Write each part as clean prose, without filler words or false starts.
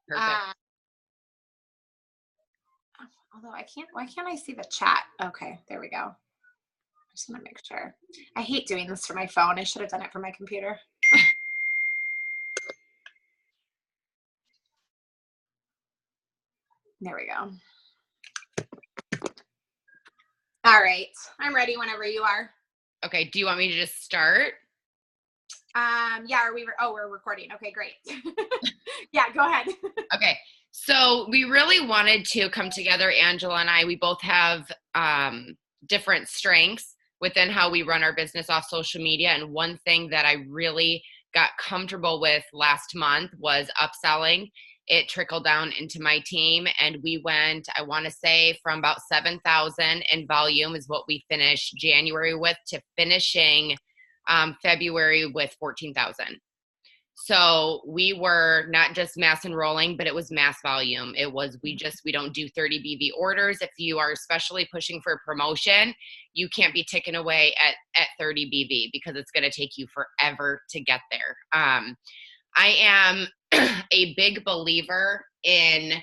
Perfect. Although why can't I see the chat? Okay, there we go. I just want to make sure. I hate doing this for my phone. I should have done it for my computer. There we go. All right, I'm ready whenever you are. Okay, do you want me to just start? Yeah, we're recording. Okay, great. Yeah, go ahead. Okay, so we really wanted to come together, Angela and I. We both have different strengths within how we run our business off social media. And one thing that I really got comfortable with last month was upselling. It trickled down into my team, and we went, I want to say, from about 7,000 in volume is what we finished January with, to finishing February with 14,000. So we were not just mass enrolling, but it was mass volume. It was, we don't do 30 BV orders. If you are especially pushing for promotion, you can't be ticking away at 30 BV because it's going to take you forever to get there. I am a big believer in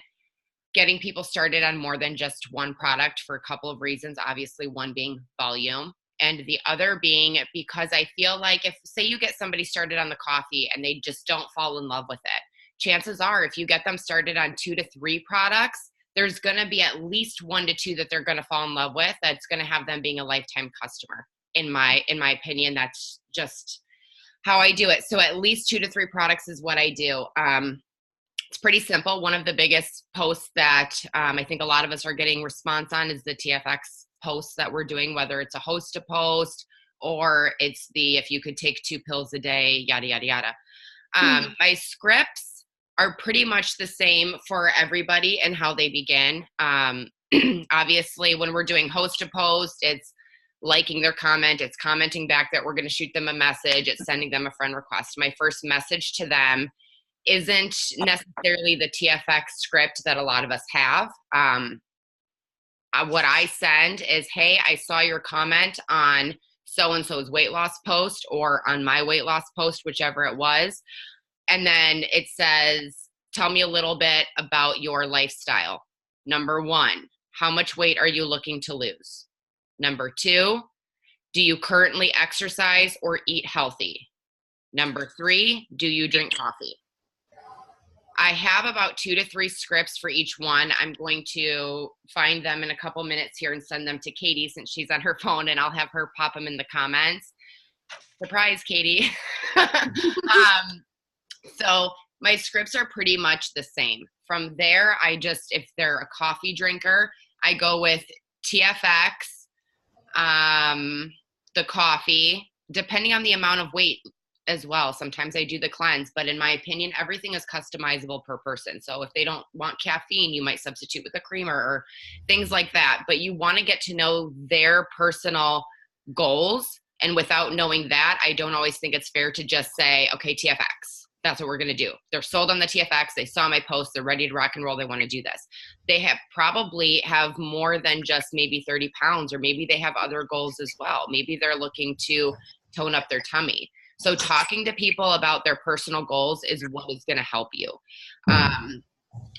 getting people started on more than just one product for a couple of reasons. Obviously, one being volume, and the other being because I feel like if, say, you get somebody started on the coffee and they just don't fall in love with it, chances are if you get them started on 2 to 3 products, there's going to be at least 1 to 2 that they're going to fall in love with. That's going to have them being a lifetime customer. In my opinion, that's just how I do it. So at least 2 to 3 products is what I do. It's pretty simple. One of the biggest posts that I think a lot of us are getting response on is the TFX posts that we're doing, whether it's a host to post or it's the, if you could take 2 pills a day, yada, yada, yada. My scripts are pretty much the same for everybody and how they begin. Obviously, when we're doing host to post, it's liking their comment, it's commenting back that we're going to shoot them a message, it's sending them a friend request. My first message to them isn't necessarily the TFX script that a lot of us have. What I send is, hey, I saw your comment on so-and-so's weight loss post or on my weight loss post, whichever it was. And then it says, tell me a little bit about your lifestyle. Number 1, how much weight are you looking to lose? Number 2, do you currently exercise or eat healthy? Number 3, do you drink coffee? I have about 2 to 3 scripts for each one. I'm going to find them in a couple minutes here and send them to Katie since she's on her phone, and I'll have her pop them in the comments. Surprise, Katie. So my scripts are pretty much the same. From there, if they're a coffee drinker, I go with TFX, the coffee, depending on the amount of weight as well. Sometimes I do the cleanse, but in my opinion, everything is customizable per person. So if they don't want caffeine, you might substitute with a creamer or things like that. But you want to get to know their personal goals. And without knowing that, I don't always think it's fair to just say, okay, TFX, that's what we're going to do. They're sold on the TFX. They saw my post. They're ready to rock and roll. They want to do this. They probably have more than just maybe 30 pounds, or maybe they have other goals as well. Maybe they're looking to tone up their tummy. So talking to people about their personal goals is what is going to help you.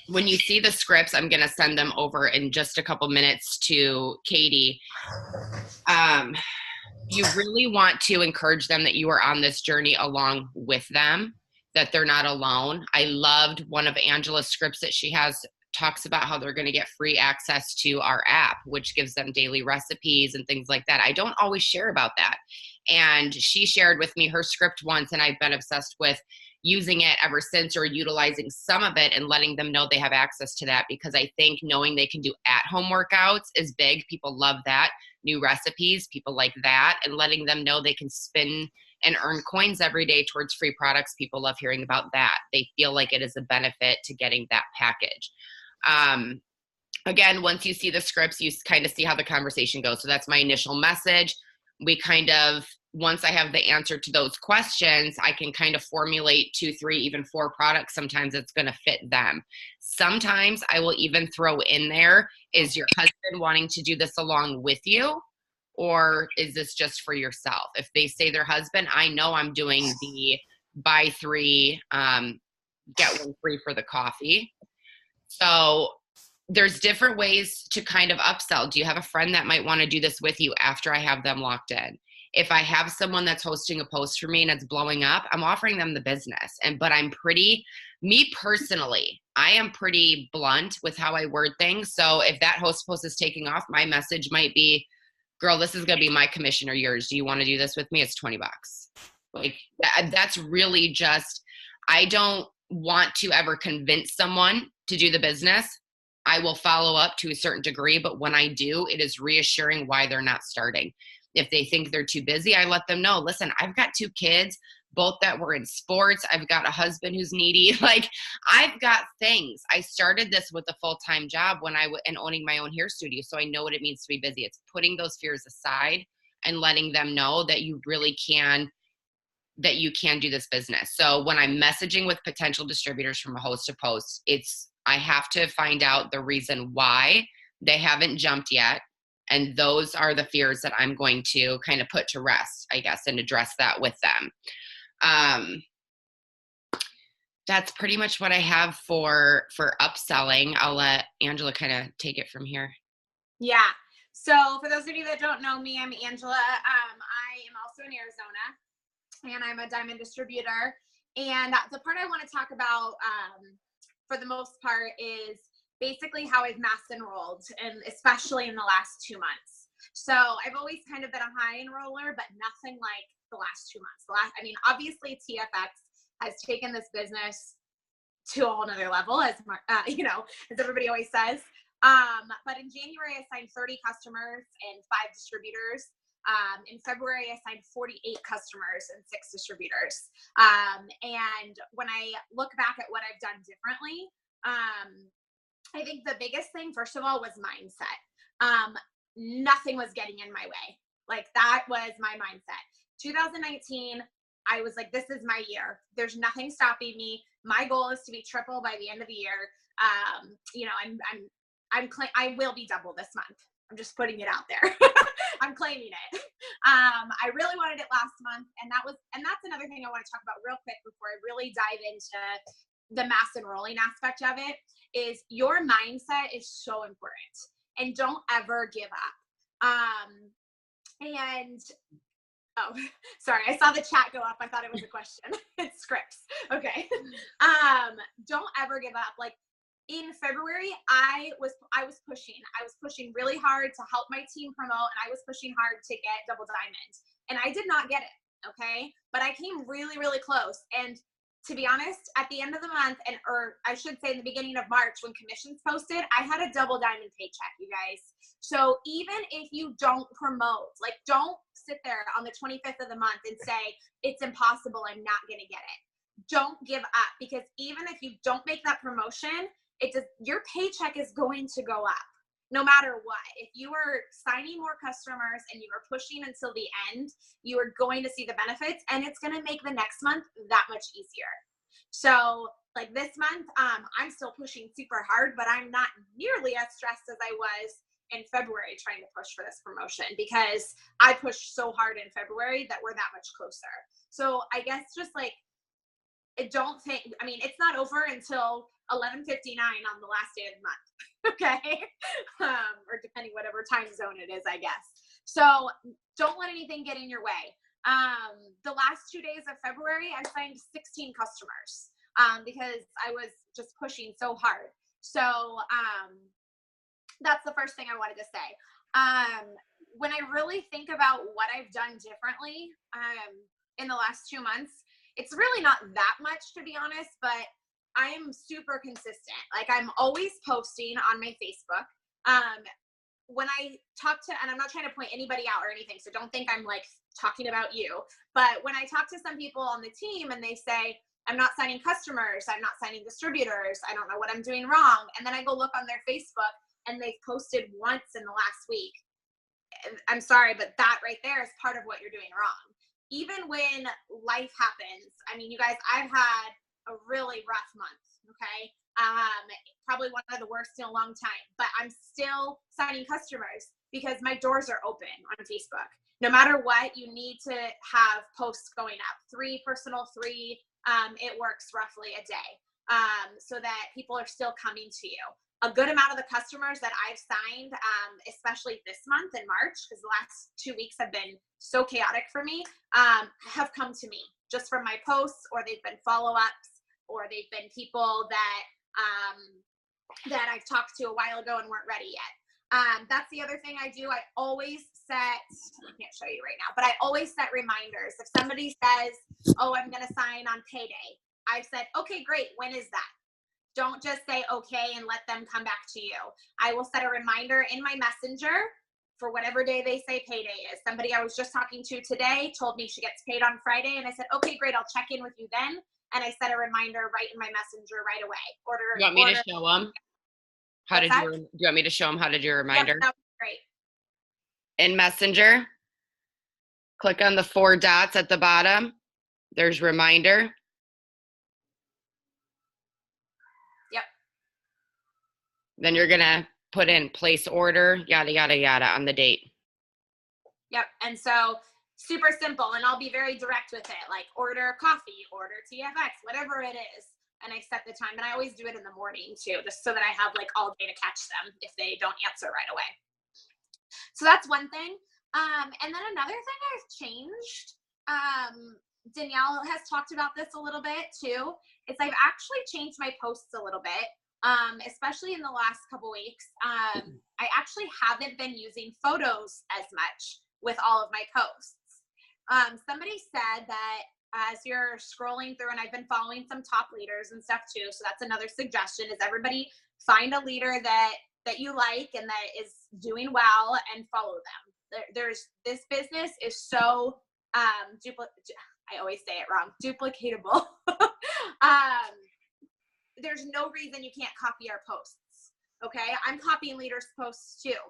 When you see the scripts, I'm going to send them over in just a couple minutes to Katie. You really want to encourage them that you are on this journey along with them, that they're not alone. I loved one of Angela's scripts that she has, talks about how they're going to get free access to our app, which gives them daily recipes and things like that. I don't always share about that. And she shared with me her script once, and I've been obsessed with using it ever since, or utilizing some of it and letting them know they have access to that, because I think knowing they can do at-home workouts is big. People love that. New recipes, people like that. And letting them know they can spin and earn coins every day towards free products. People love hearing about that. They feel like it is a benefit to getting that package. Again, once you see the scripts, you kind of see how the conversation goes. So that's my initial message. We kind of, once I have the answer to those questions, I can kind of formulate 2, 3, even 4 products. Sometimes it's going to fit them. Sometimes I will even throw in there, is your husband wanting to do this along with you? Or is this just for yourself? If they say their husband, I know I'm doing the buy 3, get 1 free for the coffee. So there's different ways to kind of upsell. Do you have a friend that might want to do this with you after I have them locked in? If I have someone that's hosting a post for me and it's blowing up, I'm offering them the business. But me personally, I am pretty blunt with how I word things. So if that host post is taking off, my message might be, girl, this is going to be my commission or yours. Do you want to do this with me? It's 20 bucks. Like that's really just, I don't want to ever convince someone to do the business. I will follow up to a certain degree, but when I do, it is reassuring why they're not starting. If they think they're too busy, I let them know, listen, I've got 2 kids, both that were in sports. I've got a husband who's needy. Like I've got things. I started this with a full-time job and owning my own hair studio. So I know what it means to be busy. It's putting those fears aside and letting them know that you really can do this business. So when I'm messaging with potential distributors from a host to post, I have to find out the reason why they haven't jumped yet. And those are the fears that I'm going to kind of put to rest, I guess, and address that with them. That's pretty much what I have for upselling. I'll let Angela kind of take it from here. Yeah. So for those of you that don't know me, I'm Angela. I am also in Arizona, and I'm a diamond distributor. And the part I want to talk about for the most part is basically how I've mass enrolled, and especially in the last 2 months. So I've always kind of been a high enroller, but nothing like the last 2 months. Obviously TFX has taken this business to a whole nother level, as as everybody always says. But in January, I signed 30 customers and 5 distributors. In February, I signed 48 customers and 6 distributors. And when I look back at what I've done differently, I think the biggest thing, first of all, was mindset. Nothing was getting in my way. Like that was my mindset. 2019, I was like, this is my year. There's nothing stopping me. My goal is to be triple by the end of the year. I will be double this month. I'm just putting it out there. I'm claiming it. I really wanted it last month, and that's another thing I want to talk about real quick before I really dive into the mass enrolling aspect of it. Is your mindset is so important, and don't ever give up. Oh, sorry, I saw the chat go up. I thought it was a question. It's scripts. Okay. Don't ever give up. Like in February, I was pushing really hard to help my team promote, and I was pushing hard to get double diamond, and I did not get it. Okay. But I came really, really close. And to be honest, at the end of the month, or I should say in the beginning of March when commissions posted, I had a double diamond paycheck, you guys. So even if you don't promote, like don't sit there on the 25th of the month and say, it's impossible, I'm not going to get it. Don't give up, because even if you don't make that promotion, your paycheck is going to go up no matter what. If you are signing more customers and you are pushing until the end, you are going to see the benefits, and it's going to make the next month that much easier. So like this month, I'm still pushing super hard, but I'm not nearly as stressed as I was in February trying to push for this promotion, because I pushed so hard in February that we're that much closer. So I guess just like, it's not over until 11:59 on the last day of the month. Okay. Or depending whatever time zone it is, I guess. So don't let anything get in your way. The last 2 days of February, I signed 16 customers, because I was just pushing so hard. So, that's the first thing I wanted to say. When I really think about what I've done differently, in the last 2 months, it's really not that much, to be honest, but I am super consistent. Like I'm always posting on my Facebook. When I talk to, and I'm not trying to point anybody out or anything, so don't think I'm like talking about you, but when I talk to some people on the team and they say, I'm not signing customers, I'm not signing distributors, I don't know what I'm doing wrong. And then I go look on their Facebook and they've posted once in the last week. I'm sorry, but that right there is part of what you're doing wrong. Even when life happens, I mean, you guys, I've had a really rough month, okay? Probably one of the worst in a long time, but I'm still signing customers because my doors are open on Facebook. No matter what, you need to have posts going up. 3 personal, 3, it works roughly a day. so that people are still coming to you. A good amount of the customers that I've signed, especially this month in March, because the last 2 weeks have been so chaotic for me, have come to me just from my posts, or they've been follow-ups, or they've been people that that I've talked to a while ago and weren't ready yet. That's the other thing I do. I always set, I can't show you right now, but I always set reminders. If somebody says, oh, I'm going to sign on payday, I've said, okay, great. When is that? Don't just say okay and let them come back to you. I will set a reminder in my messenger for whatever day they say payday is. Somebody I was just talking to today told me she gets paid on Friday, and I said, okay, great. I'll check in with you then. And I set a reminder right in my messenger right away. You want me to show them? Do you want me to show them how to do a reminder? Yep, that was great. In Messenger, click on the 4 dots at the bottom. There's reminder. Yep. Then you're going to put in place order, yada, yada, yada on the date. Yep. And so super simple. And I'll be very direct with it. Like order coffee, order TFX, whatever it is. And I set the time. And I always do it in the morning too, just so that I have like all day to catch them if they don't answer right away. So that's one thing. And then another thing I've changed, Danielle has talked about this a little bit too, is I've actually changed my posts a little bit, especially in the last couple weeks. I actually haven't been using photos as much with all of my posts. Somebody said that as you're scrolling through, and I've been following some top leaders and stuff too, so that's another suggestion, is everybody find a leader that you like and that is doing well and follow them. This business is so I always say it wrong, duplicatable. There's no reason you can't copy our posts. Okay, I'm copying leaders' posts too.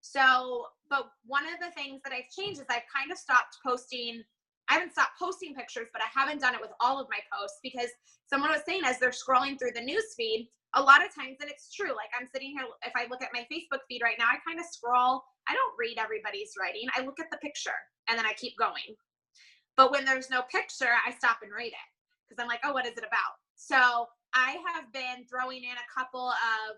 So, but one of the things that I've changed is I've kind of stopped posting. I haven't stopped posting pictures, but I haven't done it with all of my posts, because someone was saying as they're scrolling through the news feed, a lot of times, and it's true, like I'm sitting here, if I look at my Facebook feed right now, I kind of scroll. I don't read everybody's writing. I look at the picture and then I keep going. But when there's no picture, I stop and read it because I'm like, oh, what is it about? So I have been throwing in a couple of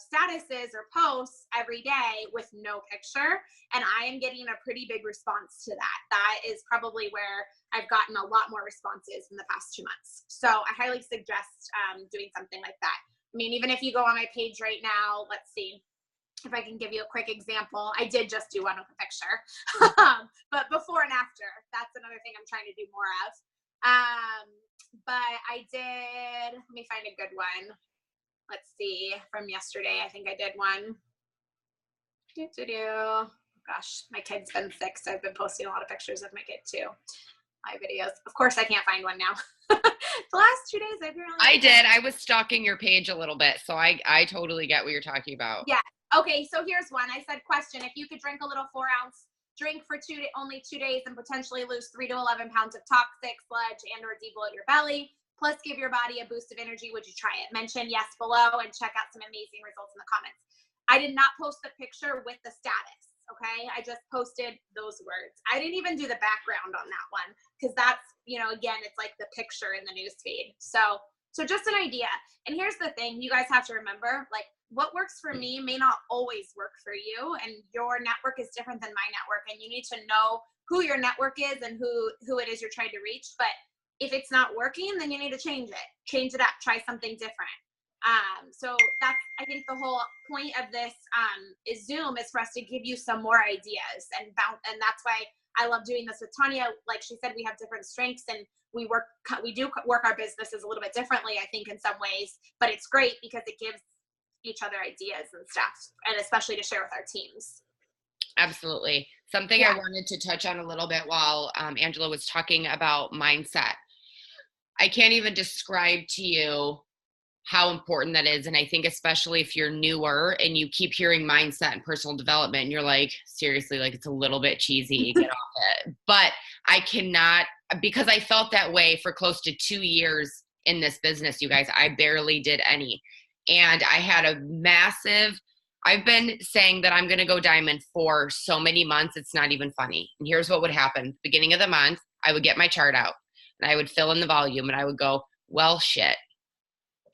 statuses or posts every day with no picture, and I am getting a pretty big response to that. That is probably where I've gotten a lot more responses in the past 2 months. So I highly suggest doing something like that. I mean, even if you go on my page right now, let's see if I can give you a quick example. I did just do one with a picture, but before and after, that's another thing I'm trying to do more of. But I did, let me find a good one. Let's see, from yesterday, I think I did one. Gosh, my kid's been sick, so I've been posting a lot of pictures of my kid too. My videos. Of course, I can't find one now. The last 2 days, I've really. I did. I was stalking your page a little bit, so I totally get what you're talking about. Yeah. Okay, so here's one. I said, question, if you could drink a little 4-ounce drink for only 2 days and potentially lose 3 to 11 pounds of toxic sludge and or debloat your belly, plus give your body a boost of energy, would you try it? Mention yes below and check out some amazing results in the comments. I did not post the picture with the status, okay? I just posted those words. I didn't even do the background on that one because that's, again, it's like the picture in the news feed. So just an idea. And here's the thing, you guys have to remember, like, what works for me may not always work for you, and your network is different than my network, and you need to know who your network is and who it is you're trying to reach. But if it's not working, then you need to change it up, try something different. So that's, I think the whole point of this is Zoom is for us to give you some more ideas and that's why I love doing this with Tanya. Like she said, we have different strengths and we do work our businesses a little bit differently, I think, in some ways, but it's great because it gives each other ideas and stuff, and especially to share with our teams. Absolutely. Something I wanted to touch on a little bit while Angela was talking about mindset. I can't even describe to you how important that is. And I think especially if you're newer and you keep hearing mindset and personal development, and you're like, seriously, like it's a little bit cheesy, get off it. But I cannot, because I felt that way for close to 2 years in this business, you guys. I barely did any. And I had a massive, I've been saying that I'm going to go diamond for so many months. It's not even funny. And here's what would happen. Beginning of the month, I would get my chart out and I would fill in the volume and I would go, well, shit,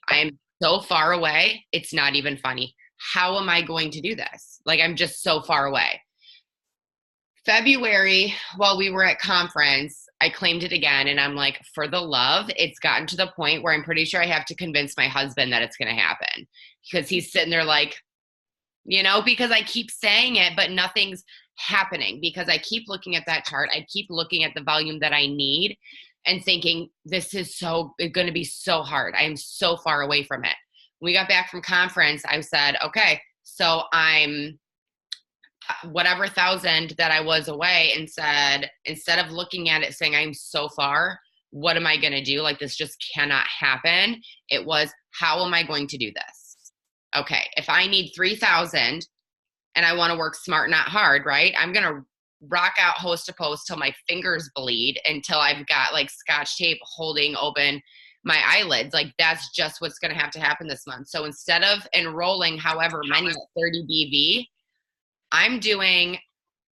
I am so far away. It's not even funny. How am I going to do this? Like, I'm just so far away. February, while we were at conference, I claimed it again. And I'm like, for the love, it's gotten to the point where I'm pretty sure I have to convince my husband that it's going to happen, because he's sitting there like, because I keep saying it, but nothing's happening, because I keep looking at that chart. I keep looking at the volume that I need and thinking, this is going to be so hard. I am so far away from it. When we got back from conference, I said, okay, so I'm whatever thousand that I was away, and said, instead of looking at it saying I'm so far, what am I going to do? Like, this just cannot happen. It was, how am I going to do this? Okay, if I need 3,000 and I want to work smart, not hard, right? I'm going to rock out host to post till my fingers bleed, until I've got like scotch tape holding open my eyelids. Like, that's just what's going to have to happen this month. So instead of enrolling however many at 30 BV, I'm doing,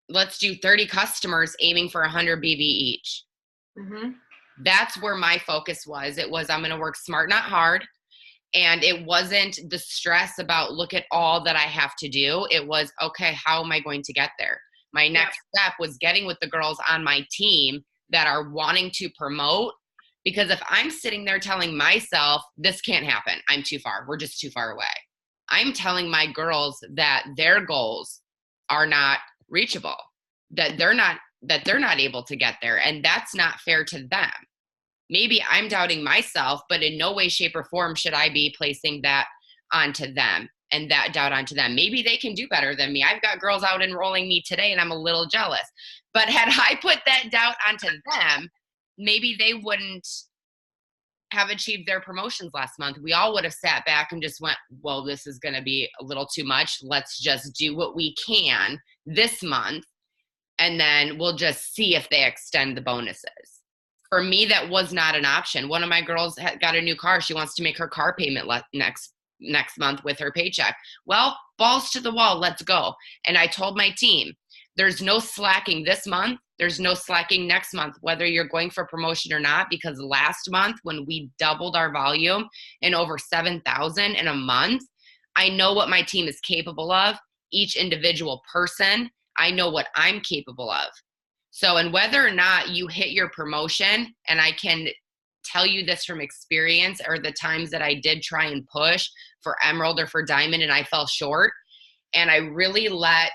let's do 30 customers aiming for 100 BV each. Mm-hmm. That's where my focus was. It was, I'm going to work smart, not hard. And it wasn't the stress about, look at all that I have to do. It was, okay, how am I going to get there? My next step was getting with the girls on my team that are wanting to promote. Because if I'm sitting there telling myself, this can't happen, I'm too far, we're just too far away, I'm telling my girls that their goals are not reachable, that they're not able to get there. And that's not fair to them. Maybe I'm doubting myself, but in no way, shape, or form should I be placing that onto them and that doubt onto them. Maybe they can do better than me. I've got girls out enrolling me today and I'm a little jealous. But had I put that doubt onto them, maybe they wouldn't have achieved their promotions last month. We all would have sat back and just went, well, this is going to be a little too much. Let's just do what we can this month, and then we'll just see if they extend the bonuses. For me, that was not an option. One of my girls got a new car. She wants to make her car payment next month with her paycheck. Well, balls to the wall, let's go. And I told my team, there's no slacking this month. There's no slacking next month, whether you're going for promotion or not, because last month when we doubled our volume in over 7,000 in a month, I know what my team is capable of. Each individual person, I know what I'm capable of. So, and whether or not you hit your promotion, and I can tell you this from experience, or the times that I did try and push for Emerald or for Diamond and I fell short, and I really let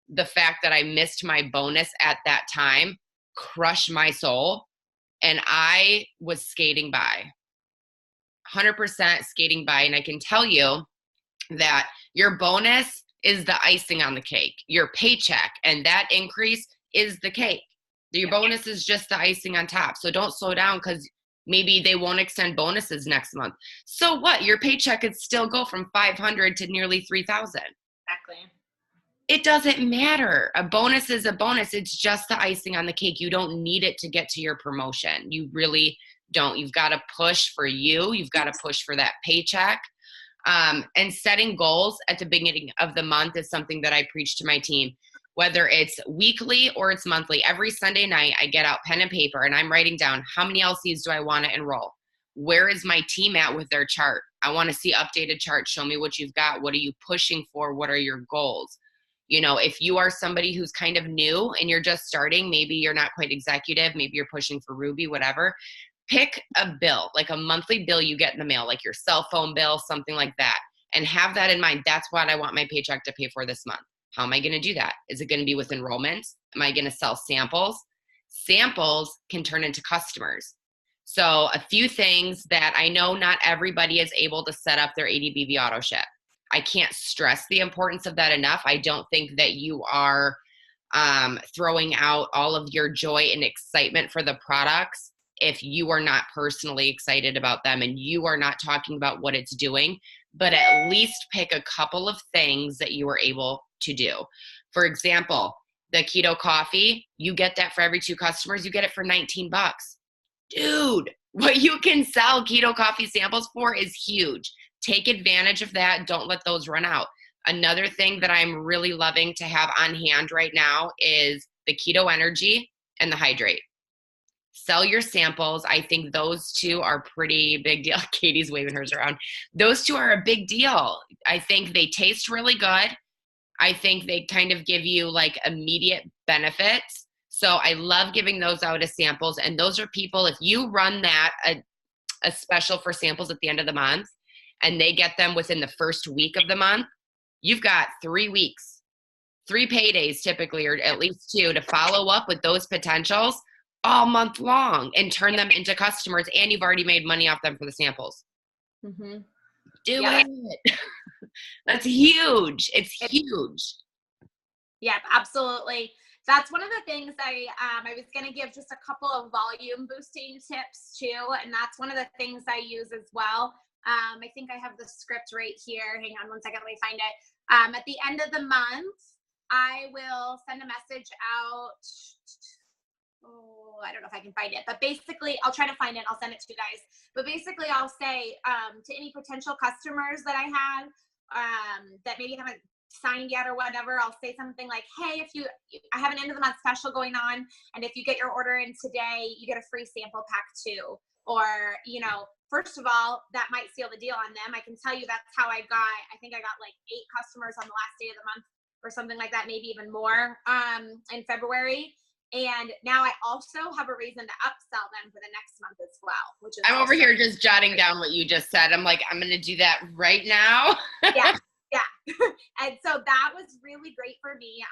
the fact that I missed my bonus at that time crush my soul, and I was skating by, 100% skating by. And I can tell you that your bonus is the icing on the cake. Your paycheck and that increase is the cake. Your bonus is just the icing on top. So don't slow down, because maybe they won't extend bonuses next month. So what? Your paycheck could still go from 500 to nearly 3,000. Exactly. It doesn't matter. A bonus is a bonus. It's just the icing on the cake. You don't need it to get to your promotion. You really don't. You've got to push for you. You've got to push for that paycheck. And setting goals at the beginning of the month is something that I preach to my team, whether it's weekly or it's monthly. Every Sunday night, I get out pen and paper and I'm writing down, how many LCs do I want to enroll? Where is my team at with their chart? I want to see updated charts. Show me what you've got. What are you pushing for? What are your goals? If you are somebody who's kind of new and you're just starting, maybe you're not quite executive, maybe you're pushing for Ruby, whatever, pick a bill, like a monthly bill you get in the mail, like your cell phone bill, something like that, and have that in mind. That's what I want my paycheck to pay for this month. How am I going to do that? Is it going to be with enrollments? Am I going to sell samples? Samples can turn into customers. So a few things that I know not everybody is able to set up their ADBV auto ship. I can't stress the importance of that enough. I don't think that you are throwing out all of your joy and excitement for the products if you are not personally excited about them and you are not talking about what it's doing. But at least pick a couple of things that you are able to do. For example, the keto coffee, you get that for every 2 customers, you get it for $19. Dude, what you can sell keto coffee samples for is huge. Take advantage of that. Don't let those run out. Another thing that I'm really loving to have on hand right now is the keto energy and the hydrate. Sell your samples. I think those two are pretty big deal. Katie's waving hers around. Those two are a big deal. I think they taste really good. I think they kind of give you like immediate benefits. So I love giving those out as samples. And those are people, if you run that, a special for samples at the end of the month, and they get them within the first week of the month, you've got 3 weeks, 3 paydays typically, or at least 2, to follow up with those potentials all month long and turn them into customers. And you've already made money off them for the samples. Mm-hmm. Do it. That's huge. It's huge. Yeah, absolutely. That's one of the things I was going to give just a couple of volume boosting tips too. And that's one of the things I use as well. I think I have the script right here. Hang on one second. Let me find it. At the end of the month, I will send a message out. Oh, I don't know if I can find it, but basically I'll try to find it. I'll send it to you guys. But basically I'll say to any potential customers that I have that maybe haven't signed yet or whatever, I'll say something like, hey, I have an end of the month special going on, and if you get your order in today, you get a free sample pack too. Or, first of all, that might seal the deal on them. I can tell you that's how I think I got like 8 customers on the last day of the month or something like that, maybe even more in February. And now I also have a reason to upsell them for the next month as well, which is I'm over here just jotting down what you just said. I'm like, I'm going to do that right now. Yeah. And so that was really great for me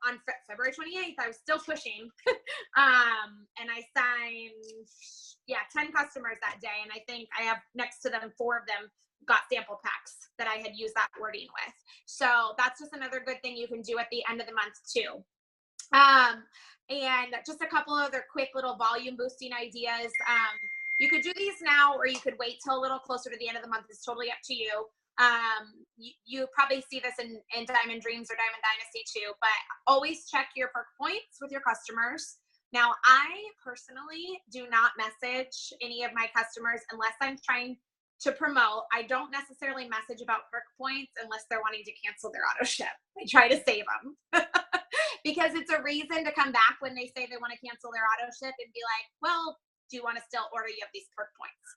on February 28th. I was still pushing. And I signed, 10 customers that day. And I think I have next to them, 4 of them got sample packs that I had used that wording with. So that's just another good thing you can do at the end of the month too. And just a couple other quick little volume boosting ideas. You could do these now, or you could wait till a little closer to the end of the month. It's totally up to you. You probably see this in Diamond Dreams or Diamond Dynasty too, but always check your perk points with your customers. Now, I personally do not message any of my customers unless I'm trying to promote. I don't necessarily message about perk points unless they're wanting to cancel their auto ship. I try to save them because it's a reason to come back when they say they want to cancel their auto ship and be like, well, do you want to still order? You have these perk points.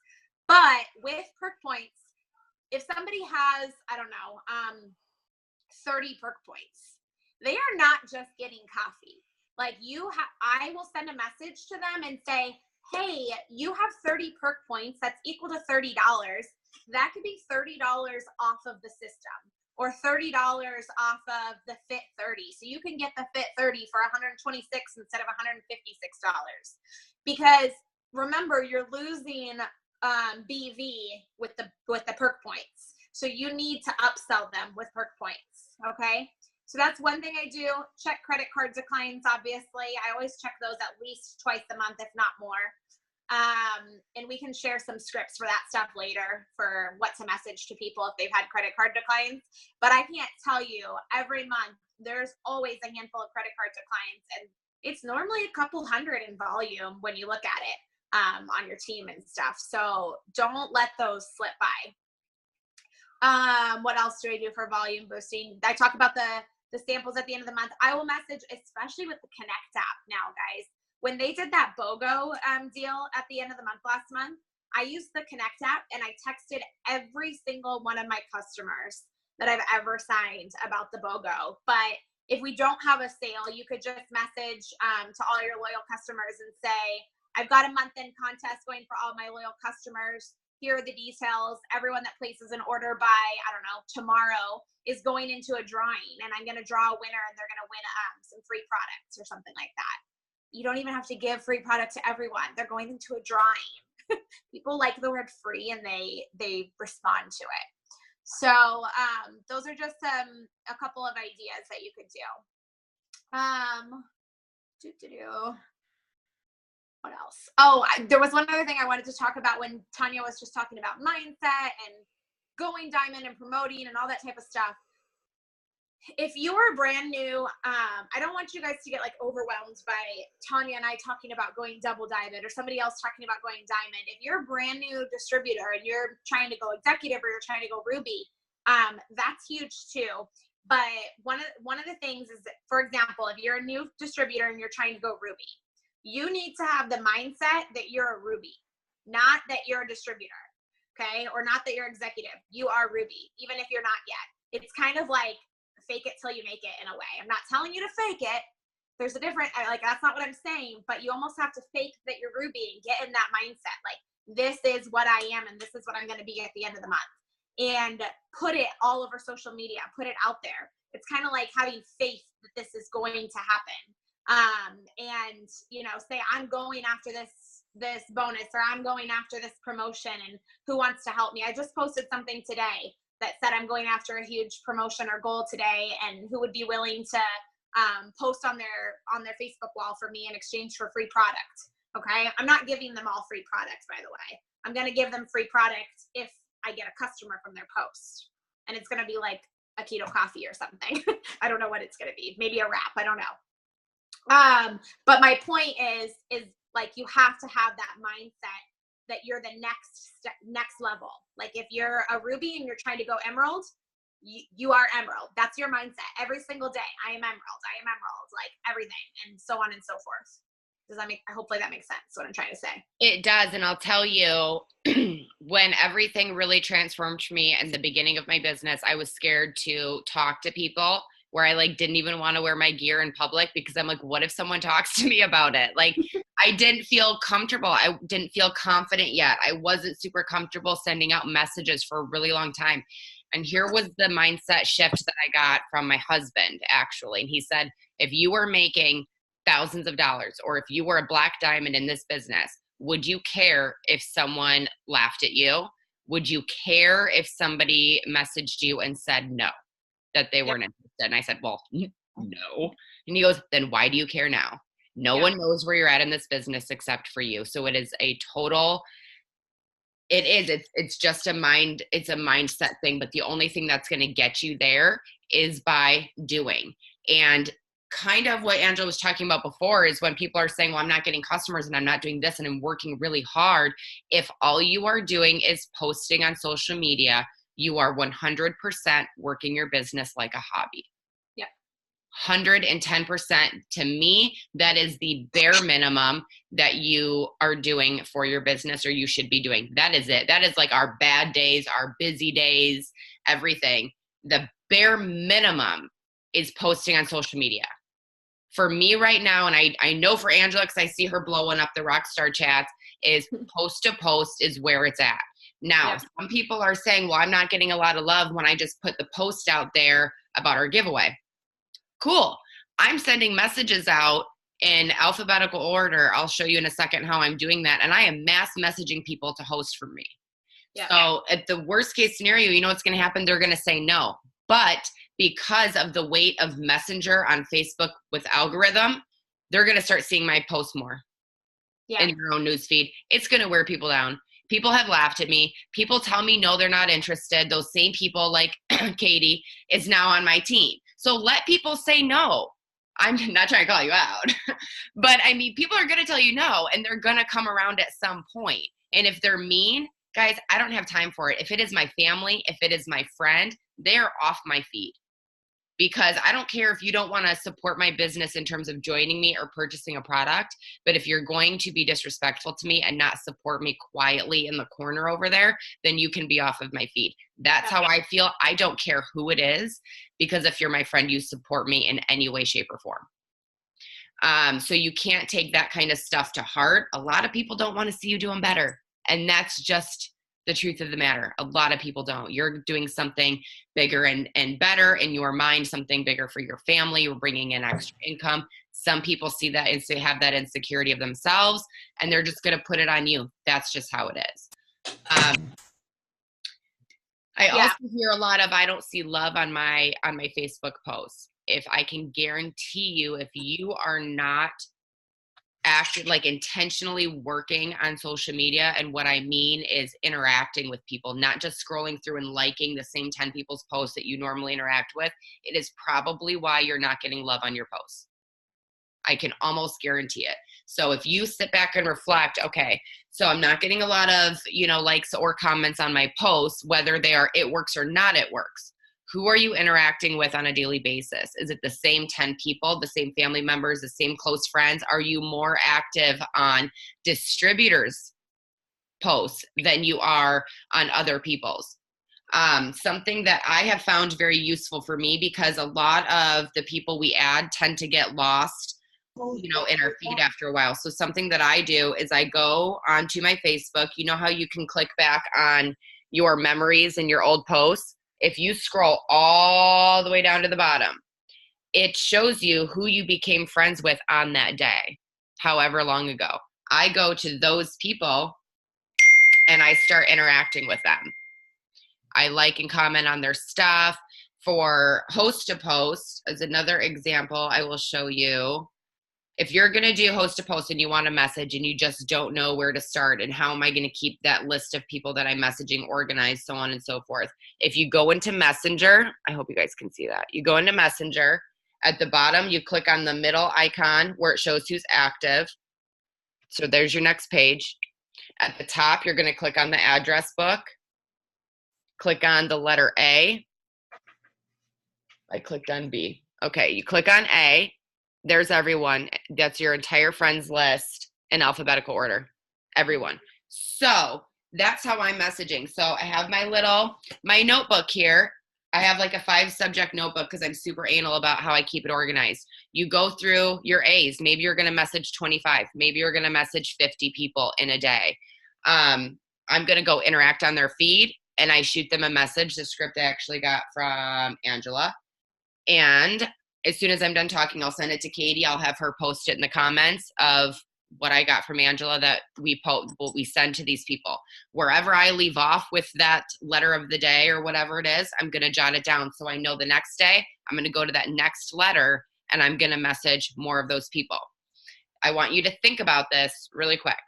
But with perk points, if somebody has, 30 perk points, they are not just getting coffee. Like I will send a message to them and say, hey, you have 30 perk points. That's equal to $30. That could be $30 off of the system, or $30 off of the Fit 30. So you can get the Fit 30 for $126 instead of $156. Because remember, you're losing BV with the perk points. So you need to upsell them with perk points. Okay. So that's one thing I do. Check credit card declines, obviously. I always check those at least twice a month, if not more. And we can share some scripts for that stuff later for what to message to people if they've had credit card declines. But I can't tell you, every month there's always a handful of credit card declines, and it's normally a couple hundred in volume when you look at it on your team and stuff. So don't let those slip by. What else do I do for volume boosting? I talk about the samples at the end of the month. I will message, especially with the Connect app now, guys. When they did that BOGO deal at the end of the month last month, I used the Connect app and I texted every single one of my customers that I've ever signed about the BOGO. But if we don't have a sale, you could just message to all your loyal customers and say, I've got a month-end contest going for all my loyal customers. Here are the details. Everyone that places an order by, tomorrow is going into a drawing, and I'm going to draw a winner, and they're going to win some free products or something like that. You don't even have to give free product to everyone. They're going into a drawing. People like the word free, and they respond to it. So those are just a couple of ideas that you could do. What else? Oh, there was one other thing I wanted to talk about when Tanya was just talking about mindset and going diamond and promoting and all that type of stuff. If you are brand new, I don't want you guys to get like overwhelmed by Tanya and I talking about going double diamond or somebody else talking about going diamond. If you're a brand new distributor and you're trying to go executive or you're trying to go ruby, that's huge too. But one of the things is that, for example, if you're a new distributor and you're trying to go ruby, You need to have the mindset that you're a Ruby, not that you're a distributor, okay? Or not that you're executive. You are Ruby, even if you're not yet. It's kind of like fake it till you make it in a way. I'm not telling you to fake it. There's a different, like, that's not what I'm saying, but you almost have to fake that you're Ruby and get in that mindset. Like, this is what I am and this is what I'm going to be at the end of the month. And put it all over social media, put it out there. It's kind of like having faith that this is going to happen. And, you know, say, I'm going after this bonus, or I'm going after this promotion, and who wants to help me? I just posted something today that said I'm going after a huge promotion or goal today, and who would be willing to post on their Facebook wall for me in exchange for free product. Okay. I'm not giving them all free products, by the way. I'm going to give them free product if I get a customer from their post, and it's going to be like a keto coffee or something. I don't know what it's going to be. Maybe a wrap. I don't know. But my point is like, you have to have that mindset that you're the next level. Like, if you're a Ruby and you're trying to go Emerald, you are Emerald. That's your mindset every single day. I am Emerald. I am Emerald. Like, everything, and so on and so forth. Does that hopefully that makes sense, what I'm trying to say. It does. And I'll tell you, when everything really transformed for me in the beginning of my business, I was scared to talk to people, where I like didn't even want to wear my gear in public, because I'm like, what if someone talks to me about it? Like, I didn't feel comfortable. I didn't feel confident yet. I wasn't super comfortable sending out messages for a really long time. And here was the mindset shift that I got from my husband, actually. And he said, if you were making thousands of dollars, or if you were a black diamond in this business, would you care if someone laughed at you? Would you care if somebody messaged you and said no, that they weren't interested? And I said, well, no. And he goes, then why do you care now? No one knows where you're at in this business except for you. So it is a total, it's just it's a mindset thing. But the only thing that's going to get you there is by doing. And kind of what Angela was talking about before is when people are saying, well, I'm not getting customers and I'm not doing this and I'm working really hard. If all you are doing is posting on social media, you are 100% working your business like a hobby. Yeah. 110%. To me, that is the bare minimum that you are doing for your business, or you should be doing. That is it. That is like our bad days, our busy days, everything. The bare minimum is posting on social media. For me right now, and I know for Angela, because I see her blowing up the Rockstar chats, is post to post is where it's at. Now, some people are saying, well, I'm not getting a lot of love when I just put the post out there about our giveaway. Cool. I'm sending messages out in alphabetical order. I'll show you in a second how I'm doing that. And I am mass messaging people to host for me. Yeah. So at the worst case scenario, you know what's going to happen? They're going to say no. But because of the weight of Messenger on Facebook with algorithm, they're going to start seeing my posts more in your own newsfeed. It's going to wear people down. People have laughed at me. People tell me, no, they're not interested. Those same people, like Katie, is now on my team. So let people say no. I'm not trying to call you out. But I mean, people are going to tell you no, and they're going to come around at some point. And if they're mean, guys, I don't have time for it. If it is my family, if it is my friend, they're off my feed. Because I don't care if you don't want to support my business in terms of joining me or purchasing a product. But if you're going to be disrespectful to me and not support me quietly in the corner over there, then you can be off of my feed. That's how I feel. I don't care who it is, because if you're my friend, you support me in any way, shape, or form. So you can't take that kind of stuff to heart. A lot of people don't want to see you doing better. And that's just the truth of the matter. A lot of people don't. You're doing something bigger and better in your mind, something bigger for your family. You're bringing in extra income. Some people see that and have that insecurity of themselves, and they're just going to put it on you. That's just how it is. I also hear a lot of, I don't see love on my Facebook posts. If I can guarantee you, if you are not actually like intentionally working on social media, and what I mean is interacting with people, not just scrolling through and liking the same 10 people's posts that you normally interact with, it is probably why you're not getting love on your posts. I can almost guarantee it. So if you sit back and reflect, okay, so I'm not getting a lot of, likes or comments on my posts, whether they are it works or not it works. Who are you interacting with on a daily basis? Is it the same 10 people, the same family members, the same close friends? Are you more active on distributors' posts than you are on other people's? Something that I have found very useful for me, because a lot of the people we add tend to get lost, in our feed after a while. So something that I do is I go onto my Facebook. You know how you can click back on your memories and your old posts? If you scroll all the way down to the bottom, it shows you who you became friends with on that day, however long ago. I go to those people and I start interacting with them. I like and comment on their stuff. For host to post, as another example, I will show you. If you're going to do host to post and you want a message and you just don't know where to start and how am I going to keep that list of people that I'm messaging organized, so on and so forth. If you go into Messenger, I hope you guys can see that. You go into Messenger. At the bottom, you click on the middle icon where it shows who's active. So there's your next page. At the top, you're going to click on the address book. Click on the letter A. I clicked on B. Okay, you click on A. There's everyone. That's your entire friends list in alphabetical order. Everyone. So that's how I'm messaging. So I have my notebook here. I have like a 5-subject notebook because I'm super anal about how I keep it organized. You go through your A's. Maybe you're going to message 25. Maybe you're going to message 50 people in a day. I'm going to go interact on their feed and I shoot them a message. The script I actually got from Angela. And as soon as I'm done talking, I'll send it to Katie. I'll have her post it in the comments of what I got from Angela that what we send to these people. Wherever I leave off with that letter of the day or whatever it is, I'm going to jot it down so I know the next day I'm going to go to that next letter and I'm going to message more of those people. I want you to think about this really quick.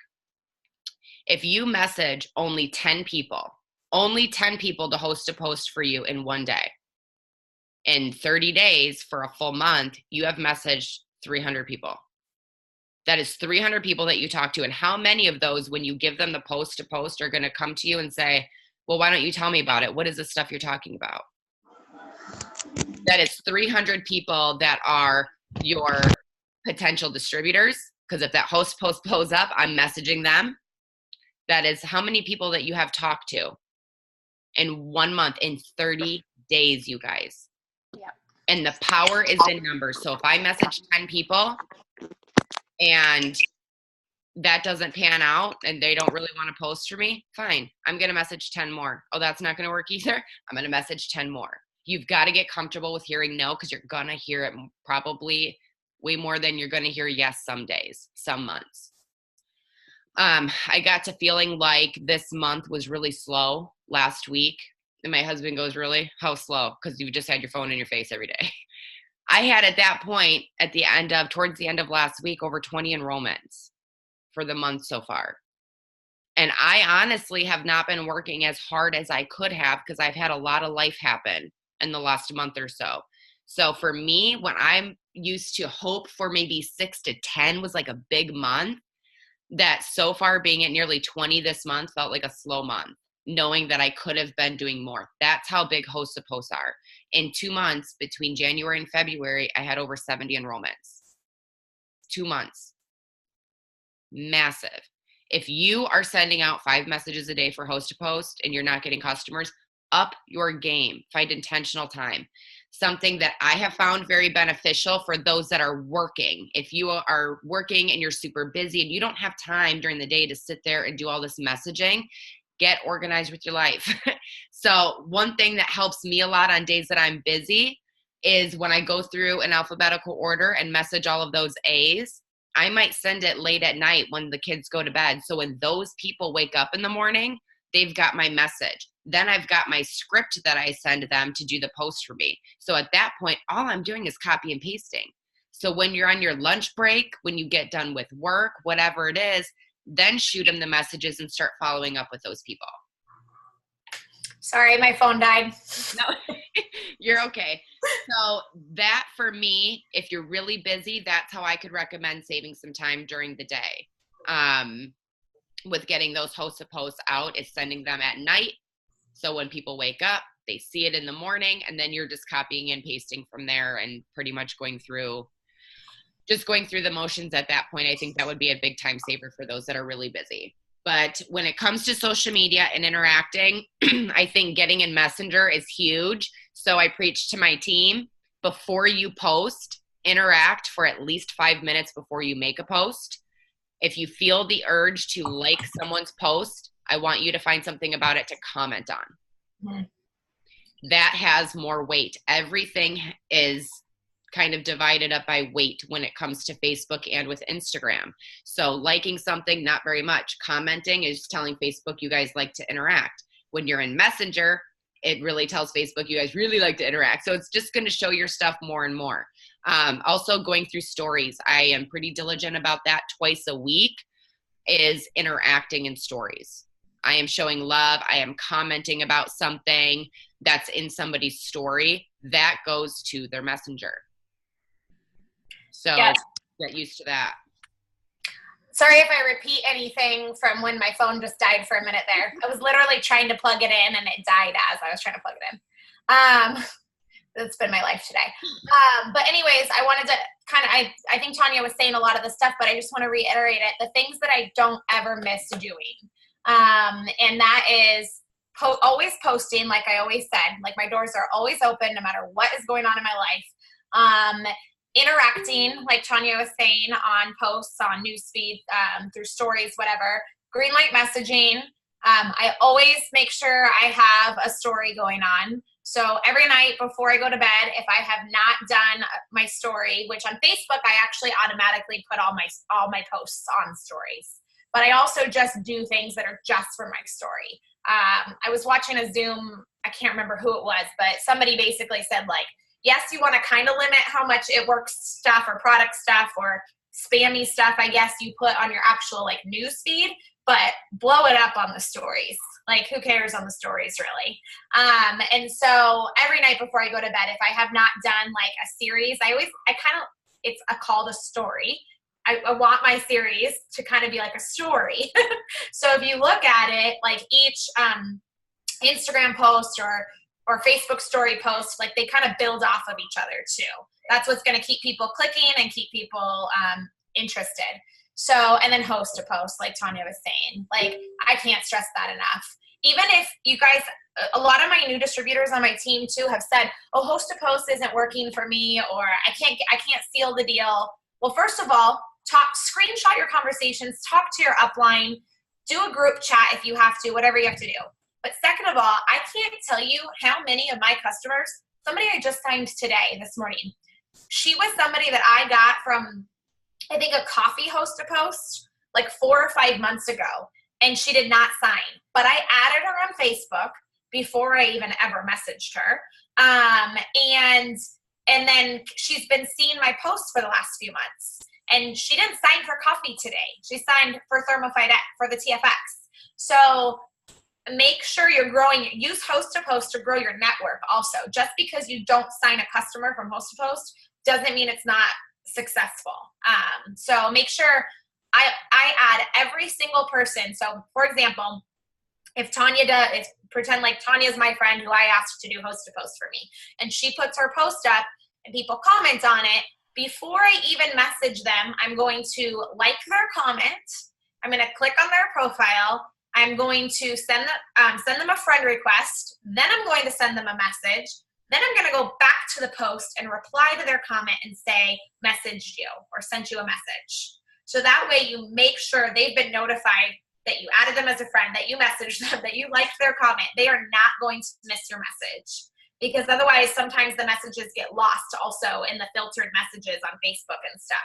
If you message only 10 people to host a post for you in one day, in 30 days for a full month, you have messaged 300 people. That is 300 people that you talk to. And how many of those, when you give them the post to post, are going to come to you and say, well, why don't you tell me about it? What is the stuff you're talking about? That is 300 people that are your potential distributors. Because if that host post blows up, I'm messaging them. That is how many people that you have talked to in 1 month, in 30 days, you guys. Yep. And the power is in numbers. So if I message 10 people and that doesn't pan out and they don't really want to post for me, fine. I'm going to message 10 more. Oh, that's not going to work either. I'm going to message 10 more. You've got to get comfortable with hearing no, because you're going to hear it probably way more than you're going to hear yes some days, some months. I got to feeling like this month was really slow last week. And my husband goes, really? How slow? Because you just had your phone in your face every day. I had at that point, towards the end of last week, over 20 enrollments for the month so far. And I honestly have not been working as hard as I could have because I've had a lot of life happen in the last month or so. So for me, when I'm used to hope for maybe 6 to 10 was like a big month, that so far being at nearly 20 this month felt like a slow month, knowing that I could have been doing more. That's how big host to posts are. In 2 months, between January and February, I had over 70 enrollments. 2 months. Massive. If you are sending out 5 messages a day for host to post and you're not getting customers, up your game. Find intentional time. Something that I have found very beneficial for those that are working. If you are working and you're super busy and you don't have time during the day to sit there and do all this messaging, get organized with your life. So one thing that helps me a lot on days that I'm busy is when I go through an alphabetical order and message all of those A's, I might send it late at night when the kids go to bed. So when those people wake up in the morning, they've got my message. Then I've got my script that I send them to do the post for me. So at that point, all I'm doing is copy and pasting. So when you're on your lunch break, when you get done with work, whatever it is, then shoot them the messages and start following up with those people. Sorry, my phone died. No, you're okay. So that for me, if you're really busy, that's how I could recommend saving some time during the day. With getting those host to posts out, is sending them at night. So when people wake up, They see it in the morning, and then you're just copying and pasting from there and pretty much going through the motions at that point. I think that would be a big time saver for those that are really busy. But when it comes to social media and interacting, I think getting in Messenger is huge. So I preach to my team, before you post, interact for at least 5 minutes before you make a post. If you feel the urge to like someone's post, I want you to find something about it to comment on. Mm-hmm. That has more weight. Everything is kind of divided up by weight when it comes to Facebook and with Instagram. So liking something, not very much. Commenting is telling Facebook you guys like to interact. When you're in Messenger, it really tells Facebook you guys really like to interact. So it's just going to show your stuff more and more. Also going through stories. I am pretty diligent about that. Twice a week is interacting in stories. I am showing love. I am commenting about something that's in somebody's story. That goes to their Messenger. So yes. Get used to that. Sorry if I repeat anything from when my phone just died for a minute there. I was literally trying to plug it in and it died as I was trying to plug it in. That's been my life today. But anyways, I wanted to I think Tanya was saying a lot of the stuff, but I just want to reiterate it. The things that I don't ever miss doing. And that is always posting, like I always said, like my doors are always open no matter what is going on in my life. Interacting, like Tanya was saying, on posts, on newsfeed, through stories, whatever. Green light messaging. I always make sure I have a story going on. So every night before I go to bed, if I have not done my story, which on Facebook, I actually automatically put all my posts on stories. But I also just do things that are just for my story. I was watching a Zoom, I can't remember who it was, but somebody basically said, like, yes, you want to kind of limit how much it works stuff or product stuff or spammy stuff, I guess, you put on your actual like news feed, but blow it up on the stories. Like, who cares on the stories, really? And so every night before I go to bed, if I have not done like a series, it's a call to story. I want my series to kind of be like a story. So if you look at it, like each Instagram post or Facebook story post, like they kind of build off of each other too. That's what's going to keep people clicking and keep people interested. So, and then host a post, like Tanya was saying, like I can't stress that enough. Even if you guys, a lot of my new distributors on my team too have said, oh, host a post isn't working for me, or I can't seal the deal. Well, first of all, screenshot your conversations, talk to your upline, do a group chat if you have to, whatever you have to do. But second of all, I can't tell you how many of my customers, somebody I just signed this morning, she was somebody that I got from, I think, a coffee host a post like 4 or 5 months ago, and she did not sign. But I added her on Facebook before I even ever messaged her. And then she's been seeing my posts for the last few months. And she didn't sign for coffee today. She signed for Thermofite for the TFX. So make sure you're growing. Use host to post to grow your network also. Just because you don't sign a customer from host to post doesn't mean it's not successful. So make sure I add every single person. So for example, if pretend like Tanya's my friend who I asked to do host to post for me, and she puts her post up and people comment on it, before I even message them, I'm going to like their comment. I'm going to click on their profile. I'm going to send them a friend request. Then I'm going to send them a message. Then I'm going to go back to the post and reply to their comment and say, messaged you or sent you a message. So that way you make sure they've been notified that you added them as a friend, that you messaged them, that you liked their comment. They are not going to miss your message. Because otherwise, sometimes the messages get lost also in the filtered messages on Facebook and stuff.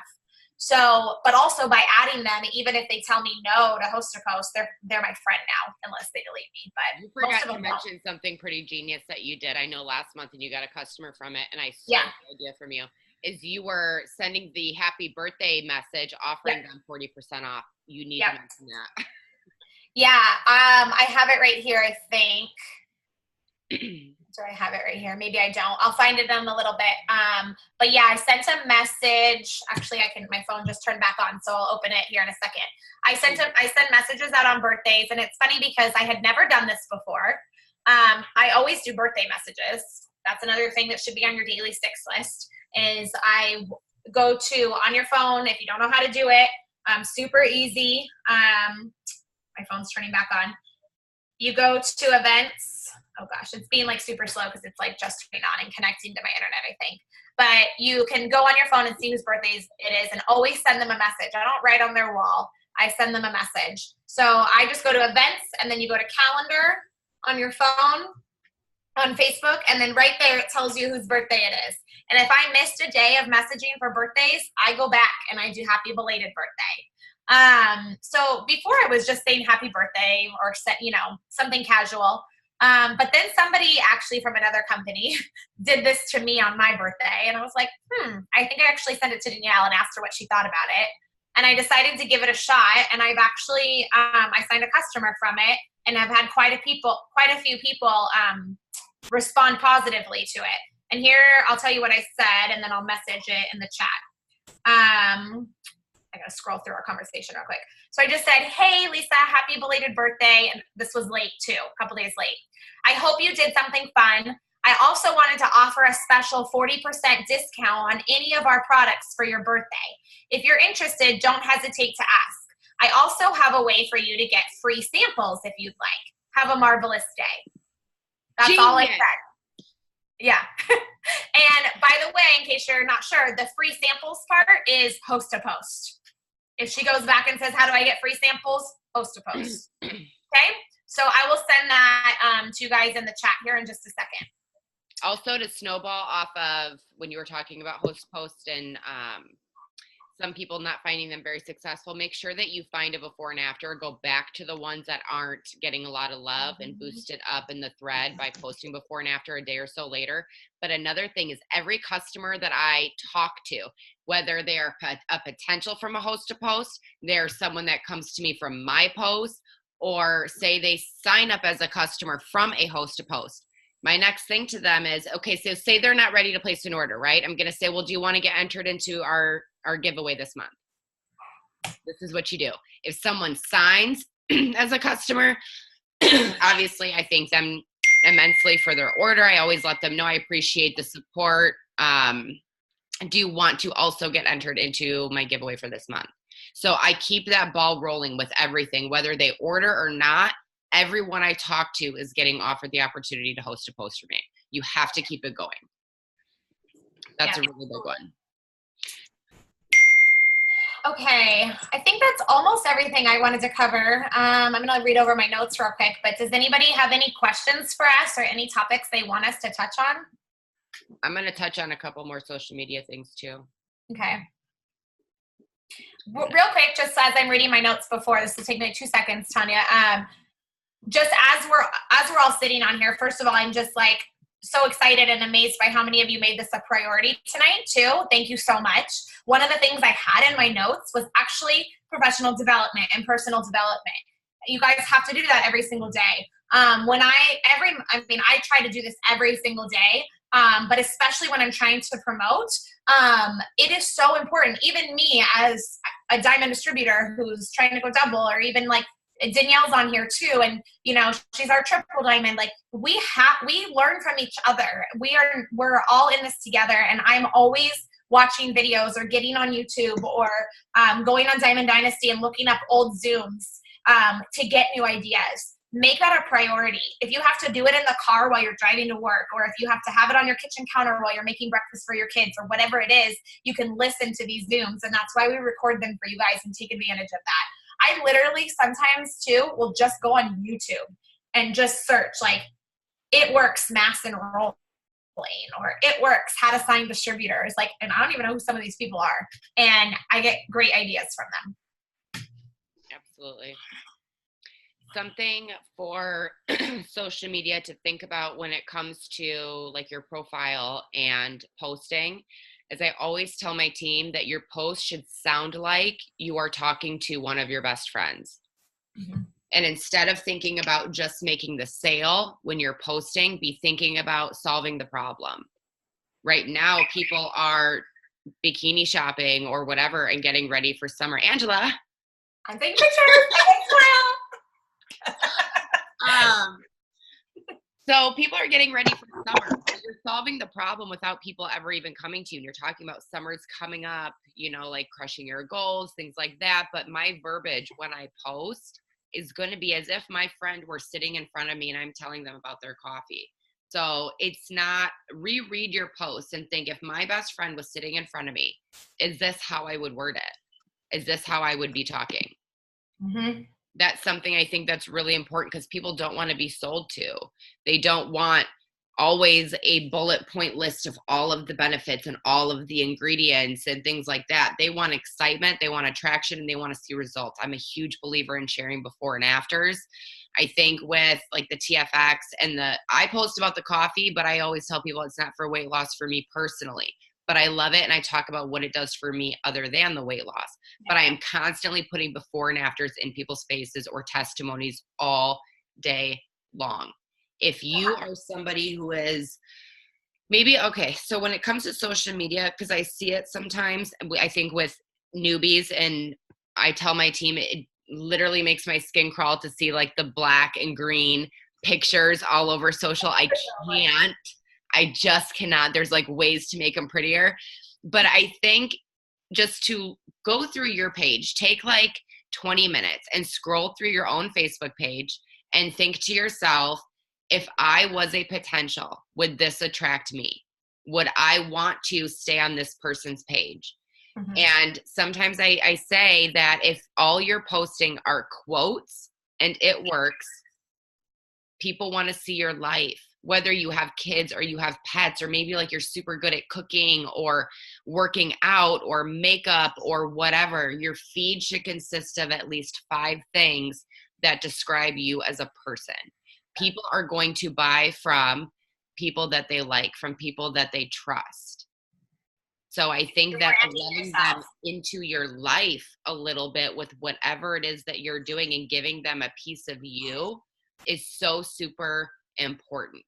So, but also by adding them, even if they tell me no to host a post, they're my friend now, unless they delete me. But you forgot to mention something pretty genius that you did. I know last month, and you got a customer from it, and I stole the idea from you. Is you were sending the happy birthday message, offering them 40% off. You need to mention that. Yeah, I have it right here, I think. Do I have it right here? Maybe I don't. I'll find it in a little bit. But yeah, I sent a message. Actually, my phone just turned back on, so I'll open it here in a second. I send messages out on birthdays, and it's funny because I had never done this before. I always do birthday messages. That's another thing that should be on your daily sticks list is I go to on your phone. If you don't know how to do it, super easy. My phone's turning back on. You go to events. Oh gosh, it's being like super slow because it's like just turning on and connecting to my internet, I think. But you can go on your phone and see whose birthdays it is and always send them a message. I don't write on their wall. I send them a message. So I just go to events and then you go to calendar on your phone on Facebook, and then right there it tells you whose birthday it is. And if I missed a day of messaging for birthdays, I go back and I do happy belated birthday. So before I was just saying happy birthday or something casual. But then somebody actually from another company did this to me on my birthday. And I was like, I think I actually sent it to Danielle and asked her what she thought about it. And I decided to give it a shot. And I've actually, I signed a customer from it, and I've had quite a few people respond positively to it. And here, I'll tell you what I said, and then I'll message it in the chat. I gotta scroll through our conversation real quick. So I just said, hey, Lisa, happy belated birthday. And this was late too, a couple days late. I hope you did something fun. I also wanted to offer a special 40% discount on any of our products for your birthday. If you're interested, don't hesitate to ask. I also have a way for you to get free samples if you'd like. Have a marvelous day. That's Genius. all I said. Yeah. And by the way, in case you're not sure, the free samples part is host to post. If she goes back and says, how do I get free samples? Host to post. Okay? So I will send that to you guys in the chat here in just a second. Also, to snowball off of when you were talking about host to post and some people not finding them very successful, make sure that you find a before and after. Go back to the ones that aren't getting a lot of love and boost it up in the thread by posting before and after a day or so later. But another thing is every customer that I talk to, whether they're a potential from a host to post, they're someone that comes to me from my post, or say they sign up as a customer from a host to post. My next thing to them is, okay, so say they're not ready to place an order, right? I'm going to say, well, do you want to get entered into our giveaway this month? This is what you do. If someone signs as a customer, obviously I thank them immensely for their order. I always let them know I appreciate the support. Do you want to also get entered into my giveaway for this month? So I keep that ball rolling with everything, whether they order or not. Everyone I talk to is getting offered the opportunity to host a post for me. You have to keep it going. That's a really big one. Okay, I think that's almost everything I wanted to cover. I'm going to read over my notes real quick, but does anybody have any questions for us or any topics they want us to touch on? I'm going to touch on a couple more social media things too. Okay. Real quick, just as I'm reading my notes before, this will take me 2 seconds, Tanya. Just as we're all sitting on here, first of all, I'm just like so excited and amazed by how many of you made this a priority tonight too. Thank you so much. One of the things I had in my notes was actually professional development and personal development. You guys have to do that every single day. I try to do this every single day. But especially when I'm trying to promote, it is so important. Even me as a diamond distributor who's trying to go double, or even like Danielle's on here too, and she's our triple diamond. Like we learn from each other. We're all in this together, and I'm always watching videos or getting on YouTube or going on Diamond Dynasty and looking up old Zooms to get new ideas. Make that a priority. If you have to do it in the car while you're driving to work, or if you have to have it on your kitchen counter while you're making breakfast for your kids, or whatever it is, you can listen to these Zooms, and that's why we record them for you guys and take advantage of that. I literally sometimes too will just go on YouTube and just search like it works mass enrolling, or it works how to sign distributors, like, and I don't even know who some of these people are, and I get great ideas from them. Absolutely. Something for social media to think about when it comes to like your profile and posting is I always tell my team that your post should sound like you are talking to one of your best friends. Mm-hmm. And instead of thinking about just making the sale when you're posting, be thinking about solving the problem. Right now, people are bikini shopping or whatever and getting ready for summer. Angela. I'm taking pictures. I smile. So people are getting ready for summer. You're solving the problem without people ever even coming to you. And you're talking about summer's coming up, you know, like crushing your goals, things like that. But my verbiage when I post is going to be as if my friend were sitting in front of me and I'm telling them about their coffee. So it's not, reread your post and think, if my best friend was sitting in front of me, is this how I would word it? Is this how I would be talking? Mm-hmm. That's something I think that's really important, because people don't want to be sold to. They don't want always a bullet point list of all of the benefits and all of the ingredients and things like that. They want excitement, they want attraction, and they want to see results. I'm a huge believer in sharing before and afters. I think with like the TFX and I post about the coffee, but I always tell people it's not for weight loss for me personally. But I love it, and I talk about what it does for me other than the weight loss. But I am constantly putting before and afters in people's faces or testimonies all day long. If you are somebody who is maybe, okay, so when it comes to social media, because I see it sometimes, I think with newbies, and I tell my team, it literally makes my skin crawl to see like the black and green pictures all over social. I just cannot. There's like ways to make them prettier. But I think just to go through your page, take like 20 minutes and scroll through your own Facebook page and think to yourself, if I was a potential, would this attract me? Would I want to stay on this person's page? Mm-hmm. And sometimes I say that if all you're posting are quotes and it works, people want to see your life, whether you have kids or you have pets, or maybe like you're super good at cooking or working out or makeup or whatever. Your feed should consist of at least 5 things that describe you as a person. People are going to buy from people that they like, from people that they trust. So I think that letting them into your life a little bit with whatever it is that you're doing and giving them a piece of you is so super important.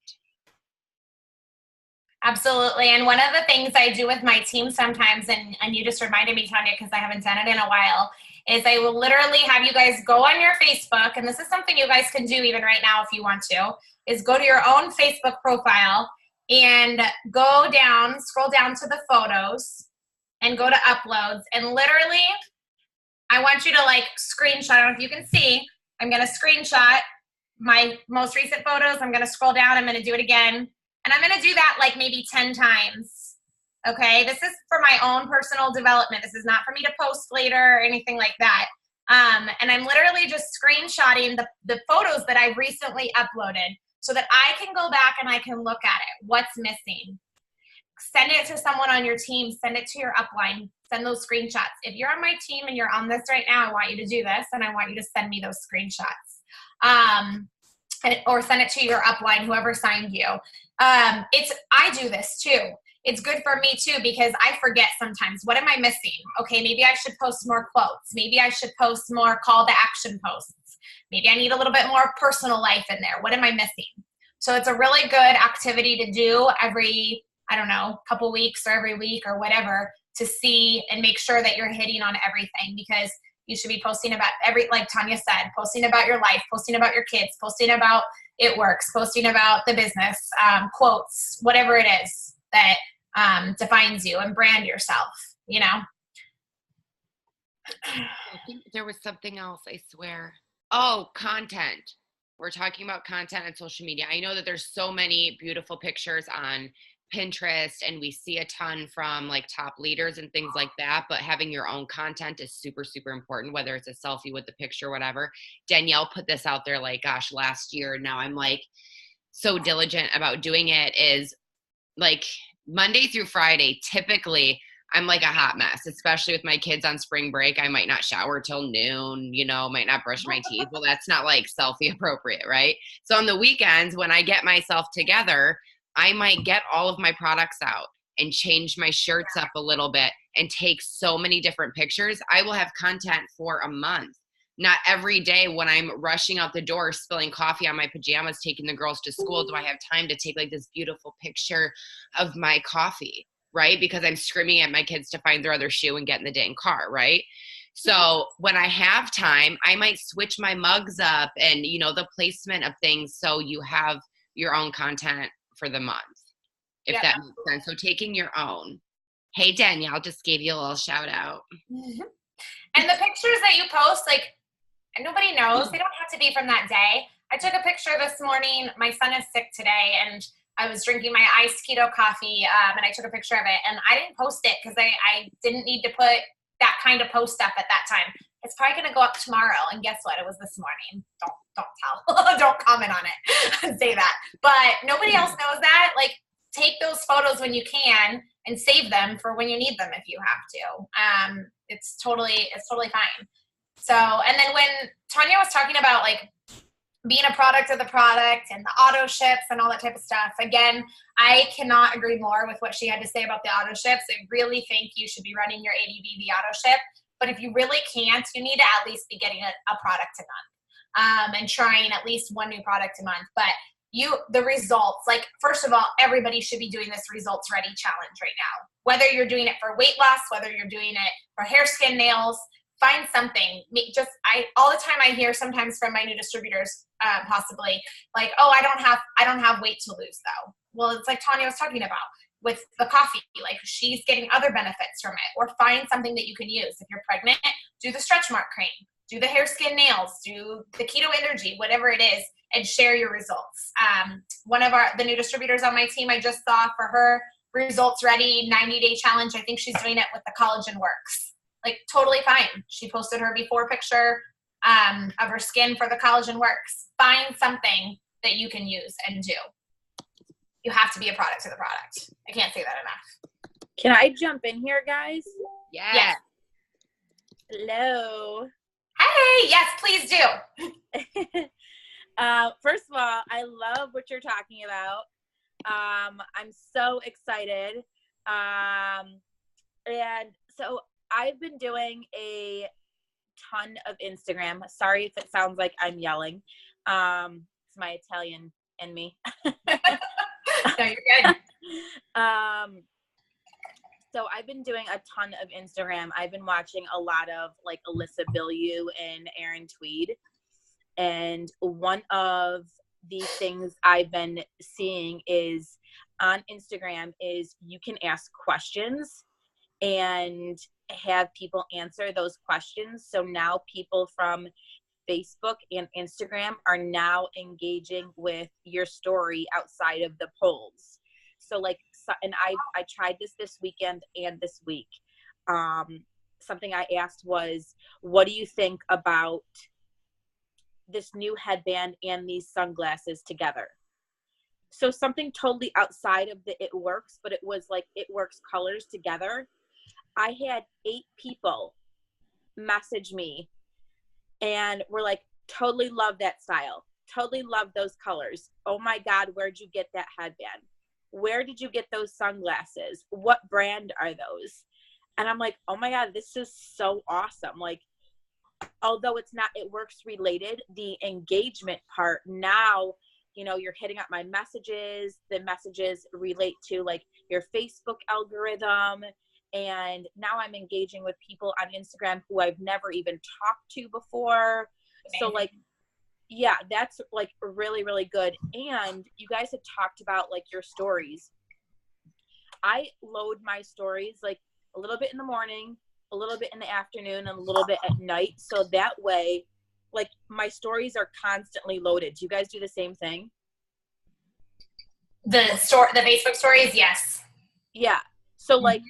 Absolutely. And one of the things I do with my team sometimes, and you just reminded me, Tanya, because I haven't done it in a while, is I will literally have you guys go on your Facebook, and this is something you guys can do even right now if you want to, is go to your own Facebook profile and go down, scroll down to the photos and go to uploads. And literally, I want you to like screenshot, I don't know if you can see, I'm going to screenshot my most recent photos. I'm going to scroll down. I'm going to do it again. And I'm going to do that like maybe 10 times. Okay. This is for my own personal development. This is not for me to post later or anything like that. And I'm literally just screenshotting the photos that I've recently uploaded so that I can go back and I can look at it. What's missing? Send it to someone on your team. Send it to your upline. Send those screenshots. If you're on my team and you're on this right now, I want you to do this, and I want you to send me those screenshots. Or send it to your upline, whoever signed you. I do this too. It's good for me too, because I forget sometimes. What am I missing? Okay, maybe I should post more quotes. Maybe I should post more call to action posts. Maybe I need a little bit more personal life in there. What am I missing? So it's a really good activity to do every, I don't know, couple weeks or every week or whatever, to see and make sure that you're hitting on everything, because you should be posting about like Tanya said, posting about your life, posting about your kids, posting about it works, posting about the business, quotes, whatever it is that defines you, and brand yourself, you know? I think there was something else, I swear. Oh, content. We're talking about content on social media. I know that there's so many beautiful pictures on Pinterest, and we see a ton from like top leaders and things like that, but having your own content is super, super important, whether it's a selfie with the picture, whatever. Danielle put this out there like, gosh, last year. Now I'm like so diligent about doing it. Is like Monday through Friday, typically I'm like a hot mess, especially with my kids on spring break. I might not shower till noon, might not brush my teeth. Well, that's not like selfie appropriate, right? So on the weekends, when I get myself together, I might get all of my products out and change my shirts up a little bit and take so many different pictures. I will have content for a month. Not every day when I'm rushing out the door, spilling coffee on my pajamas, taking the girls to school, do I have time to take like this beautiful picture of my coffee, right? Because I'm screaming at my kids to find their other shoe and get in the dang car, right? So when I have time, I might switch my mugs up and, the placement of things so you have your own content for the month, if Yep. that makes sense. So taking your own. Hey, Danielle, just gave you a little shout out. And the pictures that you post, like, nobody knows. They don't have to be from that day. I took a picture this morning. My son is sick today, and I was drinking my iced keto coffee, and I took a picture of it. And I didn't post it because I didn't need to put that kind of post up at that time. It's probably going to go up tomorrow. And guess what? It was this morning. Don't tell. Don't comment on it and say that. But nobody else knows that. Like, take those photos when you can and save them for when you need them if you have to. It's totally fine. So, and then when Tanya was talking about like being a product of the product and the auto ships and all that type of stuff, again, I cannot agree more with what she had to say about the auto ships. I really think you should be running your ADV the auto ship. But if you really can't, you need to at least be getting a product a month and trying at least one new product a month. But the results, like, first of all, everybody should be doing this results ready challenge right now. Whether you're doing it for weight loss, whether you're doing it for hair, skin, nails, find something. All the time I hear sometimes from my new distributors, possibly like, oh, I don't have weight to lose though. Well, it's like Tanya was talking about with the coffee, like she's getting other benefits from it. Or find something that you can use. If you're pregnant, do the stretch mark cream, do the hair, skin, nails, do the keto energy, whatever it is, and share your results. One of the new distributors on my team, I just saw for her results ready 90-day challenge. I think she's doing it with the Collagen Works. Like, totally fine. She posted her before picture of her skin for the Collagen Works. Find something that you can use and do. You have to be a product to the product. I can't say that enough. Can I jump in here, guys? Yes. Hello. Hey, yes, please do. First of all, I love what you're talking about. I'm so excited. And so I've been doing a ton of Instagram. Sorry if it sounds like I'm yelling. It's my Italian in me. No, you're good. So I've been doing a ton of Instagram. I've been watching a lot of like Alyssa Billieu and Erin Tweed. And one of the things I've been seeing is on Instagram is you can ask questions and have people answer those questions. So now people from Facebook and Instagram are now engaging with your story outside of the polls. So like, and I tried this weekend and this week. Something I asked was, what do you think about this new headband and these sunglasses together? So something totally outside of the It Works, but it was like It Works colors together. I had 8 people message me and were like, totally love that style. Totally love those colors. Oh my God, where'd you get that headband? Where did you get those sunglasses? What brand are those? And I'm like, oh my God, this is so awesome. Like, although it's not It Works related, the engagement part now, you know, you're hitting up my messages. The messages relate to like your Facebook algorithm. And now I'm engaging with people on Instagram who I've never even talked to before. So like, yeah, that's like really, really good. And you guys had talked about like your stories. I load my stories like a little bit in the morning, a little bit in the afternoon, and a little bit at night. So that way, like my stories are constantly loaded. Do you guys do the same thing? The Facebook stories, yes. Yeah. So like,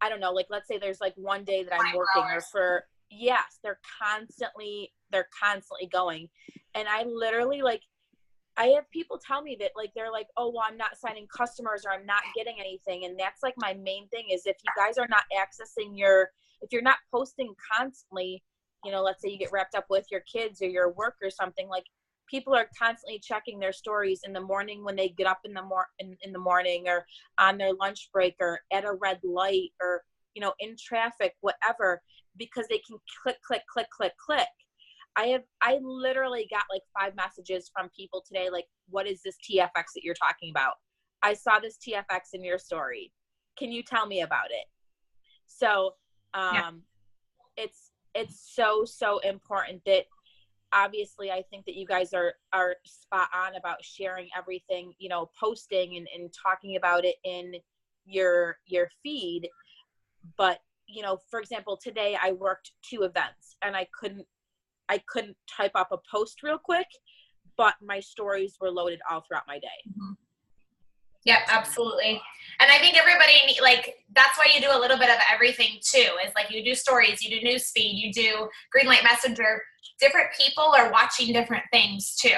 I don't know, like let's say there's like one day that I'm working yes, they're constantly going. And I literally like, I have people tell me that like, they're like, oh, well, I'm not signing customers or I'm not getting anything. And that's like my main thing is if you guys are not accessing if you're not posting constantly, you know, let's say you get wrapped up with your kids or your work or something, like people are constantly checking their stories in the morning when they get up in the morning or on their lunch break or at a red light or, you know, in traffic, whatever, because they can click. I literally got like 5 messages from people today. Like, what is this TFX that you're talking about? I saw this TFX in your story. Can you tell me about it? So, it's so important that obviously I think that you guys are spot on about sharing everything, you know, posting and talking about it in your feed. But, you know, for example, today I worked 2 events and I couldn't type up a post real quick, but my stories were loaded all throughout my day. Mm-hmm. Yep, absolutely. And I think everybody, like, that's why you do a little bit of everything too, is like you do stories, you do newsfeed, you do Greenlight Messenger. Different people are watching different things too.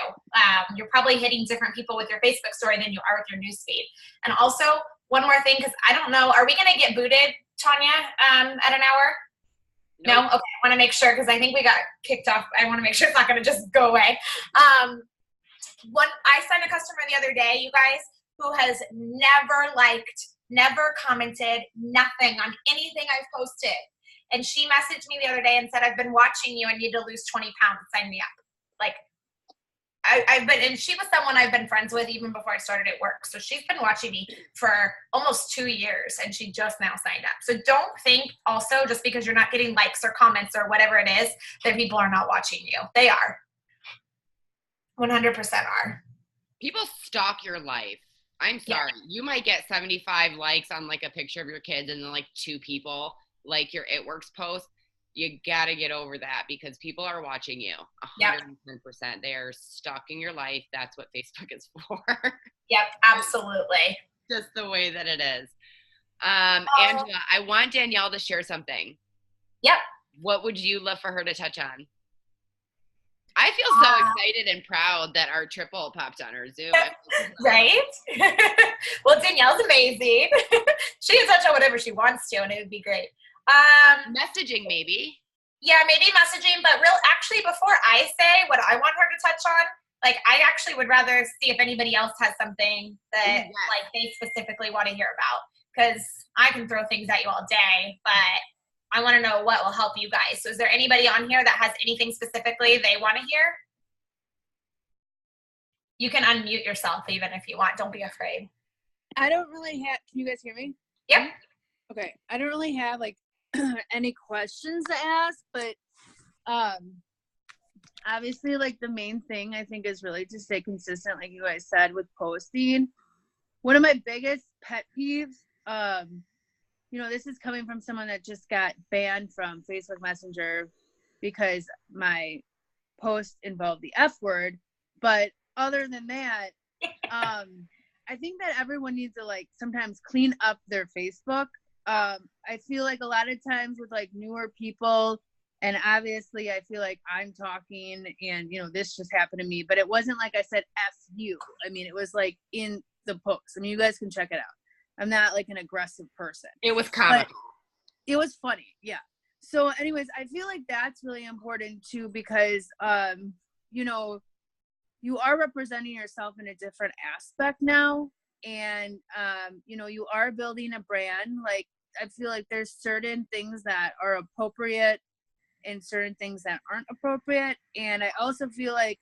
You're probably hitting different people with your Facebook story than you are with your newsfeed. And also, one more thing, because I don't know, are we going to get booted, Tanya, at an hour? Nope. No? Okay, I want to make sure, because I think we got kicked off. I want to make sure it's not going to just go away. I signed a customer the other day, you guys, who has never liked, never commented, nothing on anything I've posted. And she messaged me the other day and said, I've been watching you. I need to lose 20 pounds. Sign me up. Like, and she was someone I've been friends with even before I started at work. So she's been watching me for almost 2 years and she just now signed up. So don't think also just because you're not getting likes or comments or whatever it is that people are not watching you. They are. 100% are. People stalk your life. I'm sorry. Yeah. You might get 75 likes on like a picture of your kids and then like 2 people like your It Works post. You got to get over that because people are watching you 110%. Yep. They are stalking your life. That's what Facebook is for. Yep, absolutely. Just the way that it is. Angela, I want Danielle to share something. Yep. What would you love for her to touch on? I feel so excited and proud that our triple popped on our Zoom. Right? Well, Danielle's amazing. She can touch on whatever she wants to, and it would be great. Messaging, maybe. Yeah, maybe messaging, but actually, before I say what I want her to touch on, like, I actually would rather see if anybody else has something that, like, they specifically want to hear about. Because I can throw things at you all day, but I want to know what will help you guys. So is there anybody on here that has anything specifically they want to hear? You can unmute yourself even if you want. Don't be afraid. I don't really have, can you guys hear me? Yep. Okay. I don't really have like any questions to ask, but obviously like the main thing I think is really to stay consistent, like you guys said, with posting. One of my biggest pet peeves, you know, this is coming from someone that just got banned from Facebook Messenger because my post involved the F word. But other than that, I think that everyone needs to like sometimes clean up their Facebook. I feel like a lot of times with like newer people, and obviously I feel like I'm talking and, you know, this just happened to me, but it wasn't like I said F you. I mean, it was like in the post. I mean, you guys can check it out. I'm not like an aggressive person. It was comical. It was funny. Yeah. So anyways, I feel like that's really important too, because, you know, you are representing yourself in a different aspect now. And, you know, you are building a brand. Like, I feel like there's certain things that are appropriate and certain things that aren't appropriate. And I also feel like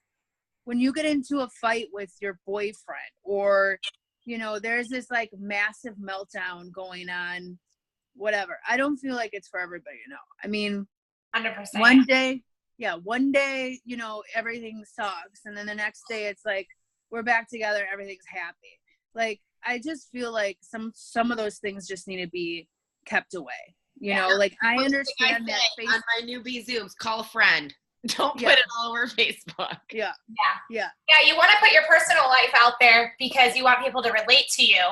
when you get into a fight with your boyfriend or, you know, there's this like massive meltdown going on, whatever. I don't feel like it's for everybody, you know. I mean, 100%. One day, you know, everything sucks. And then the next day it's like, we're back together, everything's happy. Like, I just feel like some of those things just need to be kept away. You know, like I understand that on my newbie Zooms, call a friend. Don't put it all over Facebook. Yeah, you want to put your personal life out there because you want people to relate to you,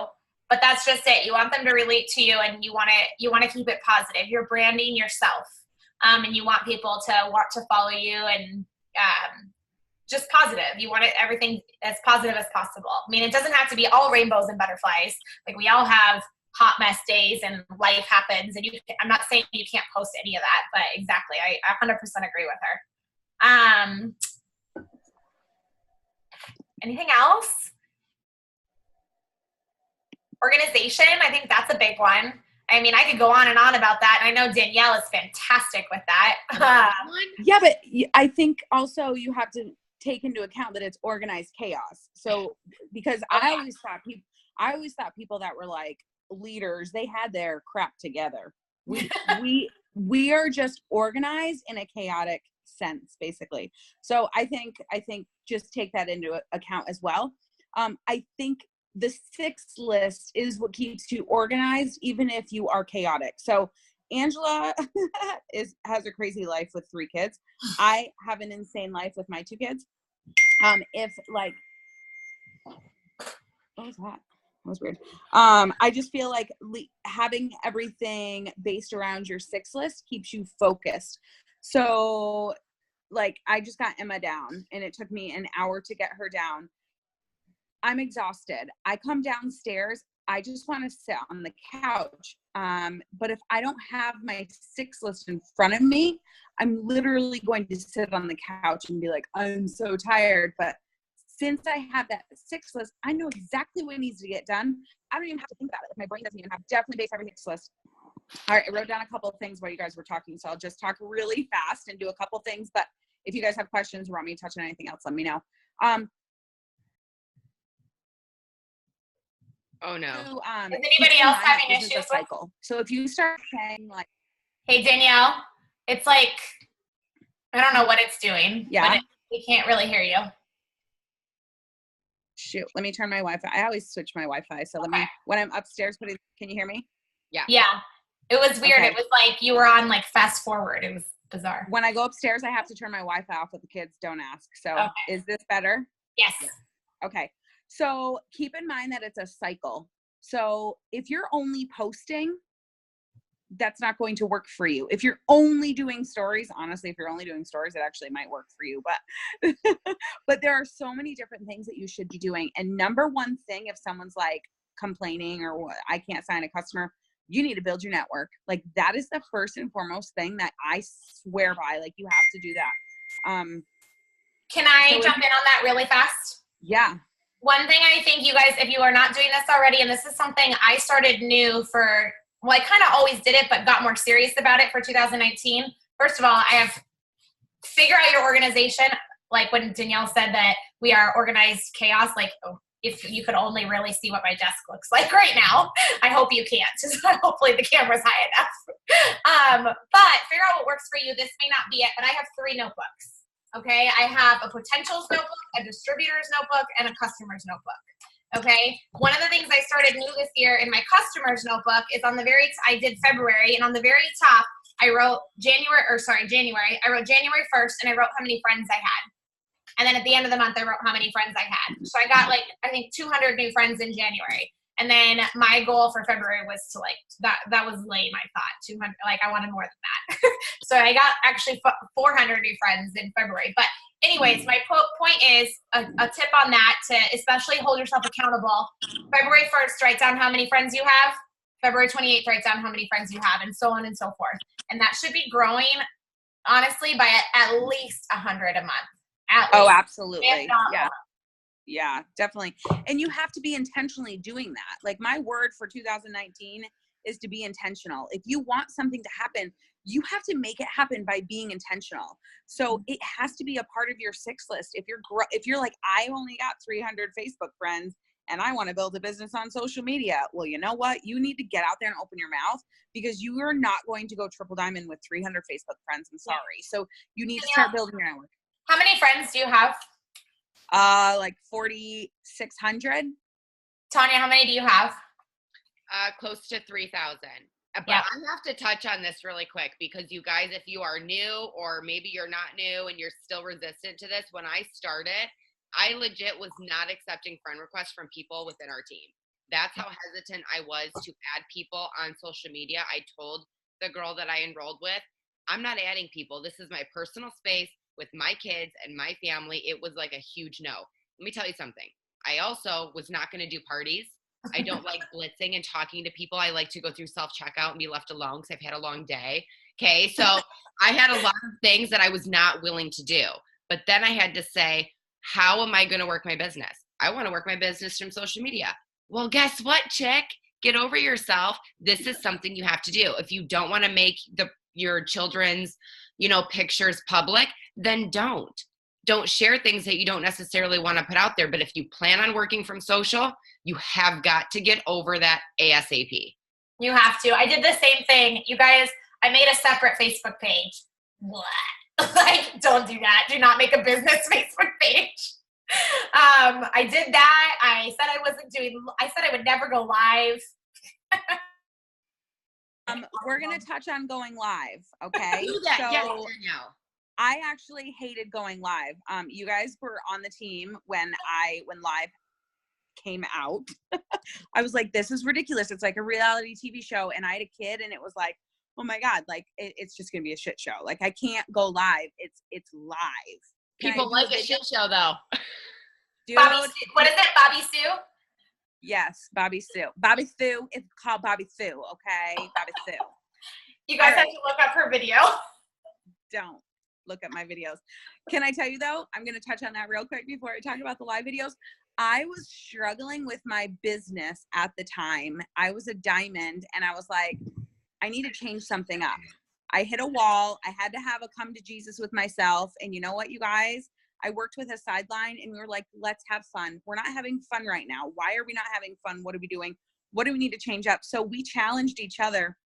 but that's just it. You want them to relate to you, and you want to keep it positive. You're branding yourself, and you want people to want to follow you, and just positive. You want everything as positive as possible. I mean, it doesn't have to be all rainbows and butterflies. Like, we all have hot mess days and life happens, and I'm not saying you can't post any of that, but exactly, I 100% agree with her. Anything else? Organization, I think that's a big one. I mean, I could go on and on about that. And I know Danielle is fantastic with that. Yeah, but I think also you have to take into account that it's organized chaos. So, because I always thought people that were like leaders, they had their crap together. We are just organized in a chaotic sense, basically. So I think just take that into account as well. I think the 6 list is what keeps you organized, even if you are chaotic. So Angela has a crazy life with 3 kids. I have an insane life with my 2 kids. If like, what was that? That was weird. I just feel like having everything based around your 6 list keeps you focused. So like, I just got Emma down and it took me an hour to get her down. I'm exhausted. I come downstairs, I just want to sit on the couch. But if I don't have my 6 list in front of me, I'm literally going to sit on the couch and be like, I'm so tired. But since I have that 6 list, I know exactly what needs to get done. I don't even have to think about it. My brain doesn't even have definitely base everything 6 list. All right, I wrote down a couple of things while you guys were talking, so I'll just talk really fast and do a couple things. But if you guys have questions or want me to touch on anything else, let me know. Oh no. Is anybody else having issues with a cycle? So if you start saying like, hey Danielle, it's like, I don't know what it's doing. Yeah. But we can't really hear you. Shoot, let me turn my Wi-Fi. I always switch my Wi-Fi. So let me, when I'm upstairs, can you hear me? Yeah. Yeah. It was weird. Okay. It was like you were on like fast forward. It was bizarre. When I go upstairs, I have to turn my Wi-Fi off with the kids. Don't ask. So Okay. Is this better? Yes. Okay. So keep in mind that it's a cycle. So if you're only posting, that's not going to work for you. If you're only doing stories, honestly, if you're only doing stories, it actually might work for you. But but there are so many different things that you should be doing. And number one thing, if someone's like complaining or I can't sign a customer, you need to build your network. Like that is the first and foremost thing that I swear by. Like you have to do that. Can I jump in on that really fast? Yeah. One thing I think you guys, if you are not doing this already, and this is something I started new for, well, I kind of always did it, but got more serious about it for 2019. First of all, I have figure out your organization. Like when Danielle said that we are organized chaos, like if you could only really see what my desk looks like right now. I hope you can't. Hopefully the camera's high enough. But figure out what works for you. This may not be it, but I have 3 notebooks. Okay, I have a potentials notebook, a distributor's notebook, and a customer's notebook. Okay, one of the things I started new this year in my customer's notebook is on the I did February, and on the very top, I wrote January. I wrote January 1st, and I wrote how many friends I had. And then at the end of the month, I wrote how many friends I had. So I got I think 200 new friends in January. And then my goal for February was to that was lame, I thought, 200, I wanted more than that. So I got actually 400 new friends in February. But anyways, my point is a tip on that to especially hold yourself accountable. February 1st, write down how many friends you have. February 28th, write down how many friends you have, and so on and so forth. And that should be growing, honestly, by at least 100 a month. Oh, absolutely. Yeah. More. Yeah, definitely. And you have to be intentionally doing that. Like my word for 2019 is to be intentional. If you want something to happen, you have to make it happen by being intentional. So it has to be a part of your 6 list. If you're like, I only got 300 Facebook friends and I want to build a business on social media. Well, you know what? You need to get out there and open your mouth because you are not going to go triple diamond with 300 Facebook friends. I'm sorry. So you need to start building your network. How many friends do you have? Like 4,600. Tanya, how many do you have? Close to 3,000. But Yeah. I have to touch on this really quick because you guys, if you are new or maybe you're not new and you're still resistant to this, when I started, I legit was not accepting friend requests from people within our team. That's how hesitant I was to add people on social media. I told the girl that I enrolled with, I'm not adding people. This is my personal space with my kids and my family. It was like a huge no. Let me tell you something. I also was not going to do parties. I don't like blitzing and talking to people. I like to go through self-checkout and be left alone because I've had a long day. Okay. So I had a lot of things that I was not willing to do. But then I had to say, how am I going to work my business? I want to work my business from social media. Well, guess what, chick? Get over yourself. This is something you have to do. If you don't want to make your children's, pictures public, then don't share things that you don't necessarily want to put out there. But if you plan on working from social, you have got to get over that ASAP. You have to. I did the same thing. You guys, I made a separate Facebook page. Blah. Like, don't do that. Do not make a business Facebook page. I did that. I said I would never go live. We're going to touch on going live. Okay. Do that. So Yes, Danielle. I actually hated going live. You guys were on the team when live came out. I was like, this is ridiculous. It's like a reality TV show. And I had a kid and it was like, oh my God, like it's just going to be a shit show. Like I can't go live. It's live. People like a shit show though. Dude, Bobby Sue. What is it? Bobby Sue? yes, Bobby Sue. Bobby Sue. It's called Bobby Sue. Okay. Bobby Sue. You guys All have right. to look up her video. Don't look at my videos. Can I tell you though, I'm going to touch on that real quick before I talk about the live videos. I was struggling with my business at the time. I was a diamond and I was like, I need to change something up. I hit a wall. I had to have a come to Jesus with myself. And you know what, you guys? I worked with a sideline and we were like, let's have fun. We're not having fun right now. Why are we not having fun? What are we doing? What do we need to change up? So we challenged each other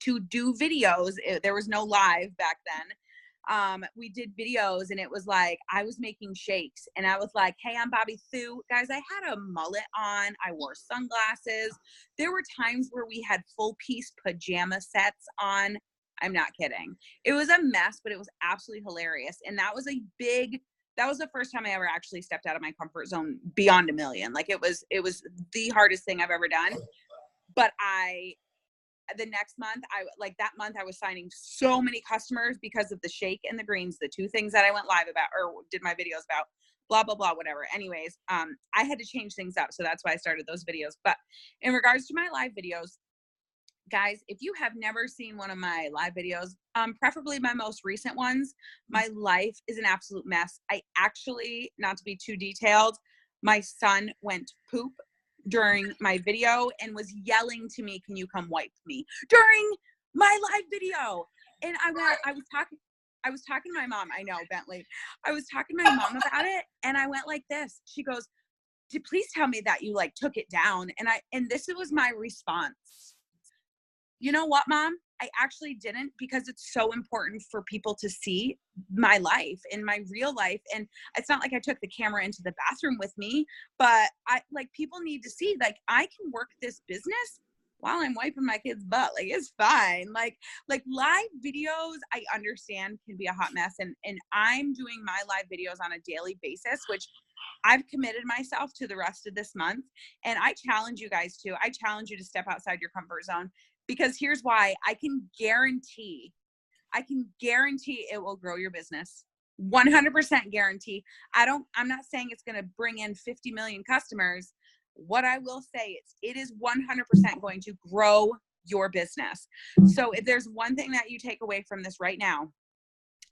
to do videos. There was no live back then. We did videos and it was like, I was making shakes and I was like, hey, I'm Bobby Sue. Guys, I had a mullet on. I wore sunglasses. There were times where we had full piece pajama sets on. I'm not kidding. It was a mess, but it was absolutely hilarious. And that was the first time I ever actually stepped out of my comfort zone beyond a million. Like it was the hardest thing I've ever done. But the next month, that month I was signing so many customers because of the shake and the greens, the two things that I went live about or did my videos about, blah, blah, blah, whatever. Anyways, I had to change things up. So that's why I started those videos. But in regards to my live videos, guys, if you have never seen one of my live videos, preferably my most recent ones, my life is an absolute mess. I actually, not to be too detailed, my son went poop during my video and was yelling to me, can you come wipe me during my live video? And I was talking to my mom. I know, Bentley. I was talking to my mom about it and I went like this. She goes, please tell me that you like took it down. And this was my response. You know what, Mom? I actually didn't, because it's so important for people to see my life and my real life. And it's not like I took the camera into the bathroom with me, but people need to see, like, I can work this business while I'm wiping my kid's butt. Like, it's fine. Like live videos, I understand can be a hot mess. And I'm doing my live videos on a daily basis, which I've committed myself to the rest of this month. And I challenge you guys to. I challenge you to step outside your comfort zone. Because here's why. I can guarantee it will grow your business. 100% guarantee. I'm not saying it's going to bring in 50 million customers. What I will say is it is 100% going to grow your business. So if there's one thing that you take away from this right now,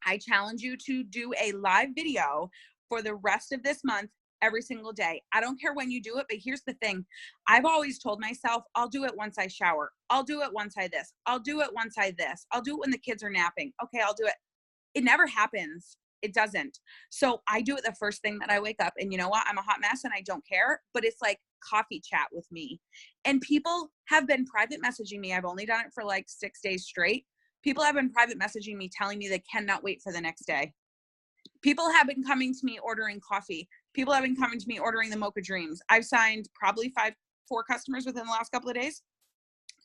I challenge you to do a live video for the rest of this month. Every single day. I don't care when you do it, but here's the thing. I've always told myself, I'll do it once I shower. I'll do it once I this. I'll do it once I this. I'll do it when the kids are napping. Okay, I'll do it. It never happens. It doesn't. So I do it the first thing that I wake up. And you know what? I'm a hot mess and I don't care, but it's like coffee chat with me. And people have been private messaging me. I've only done it for like 6 days straight. People have been private messaging me, telling me they cannot wait for the next day. People have been coming to me ordering coffee. People have been coming to me ordering the Mocha Dreams. I've signed probably 4 customers within the last couple of days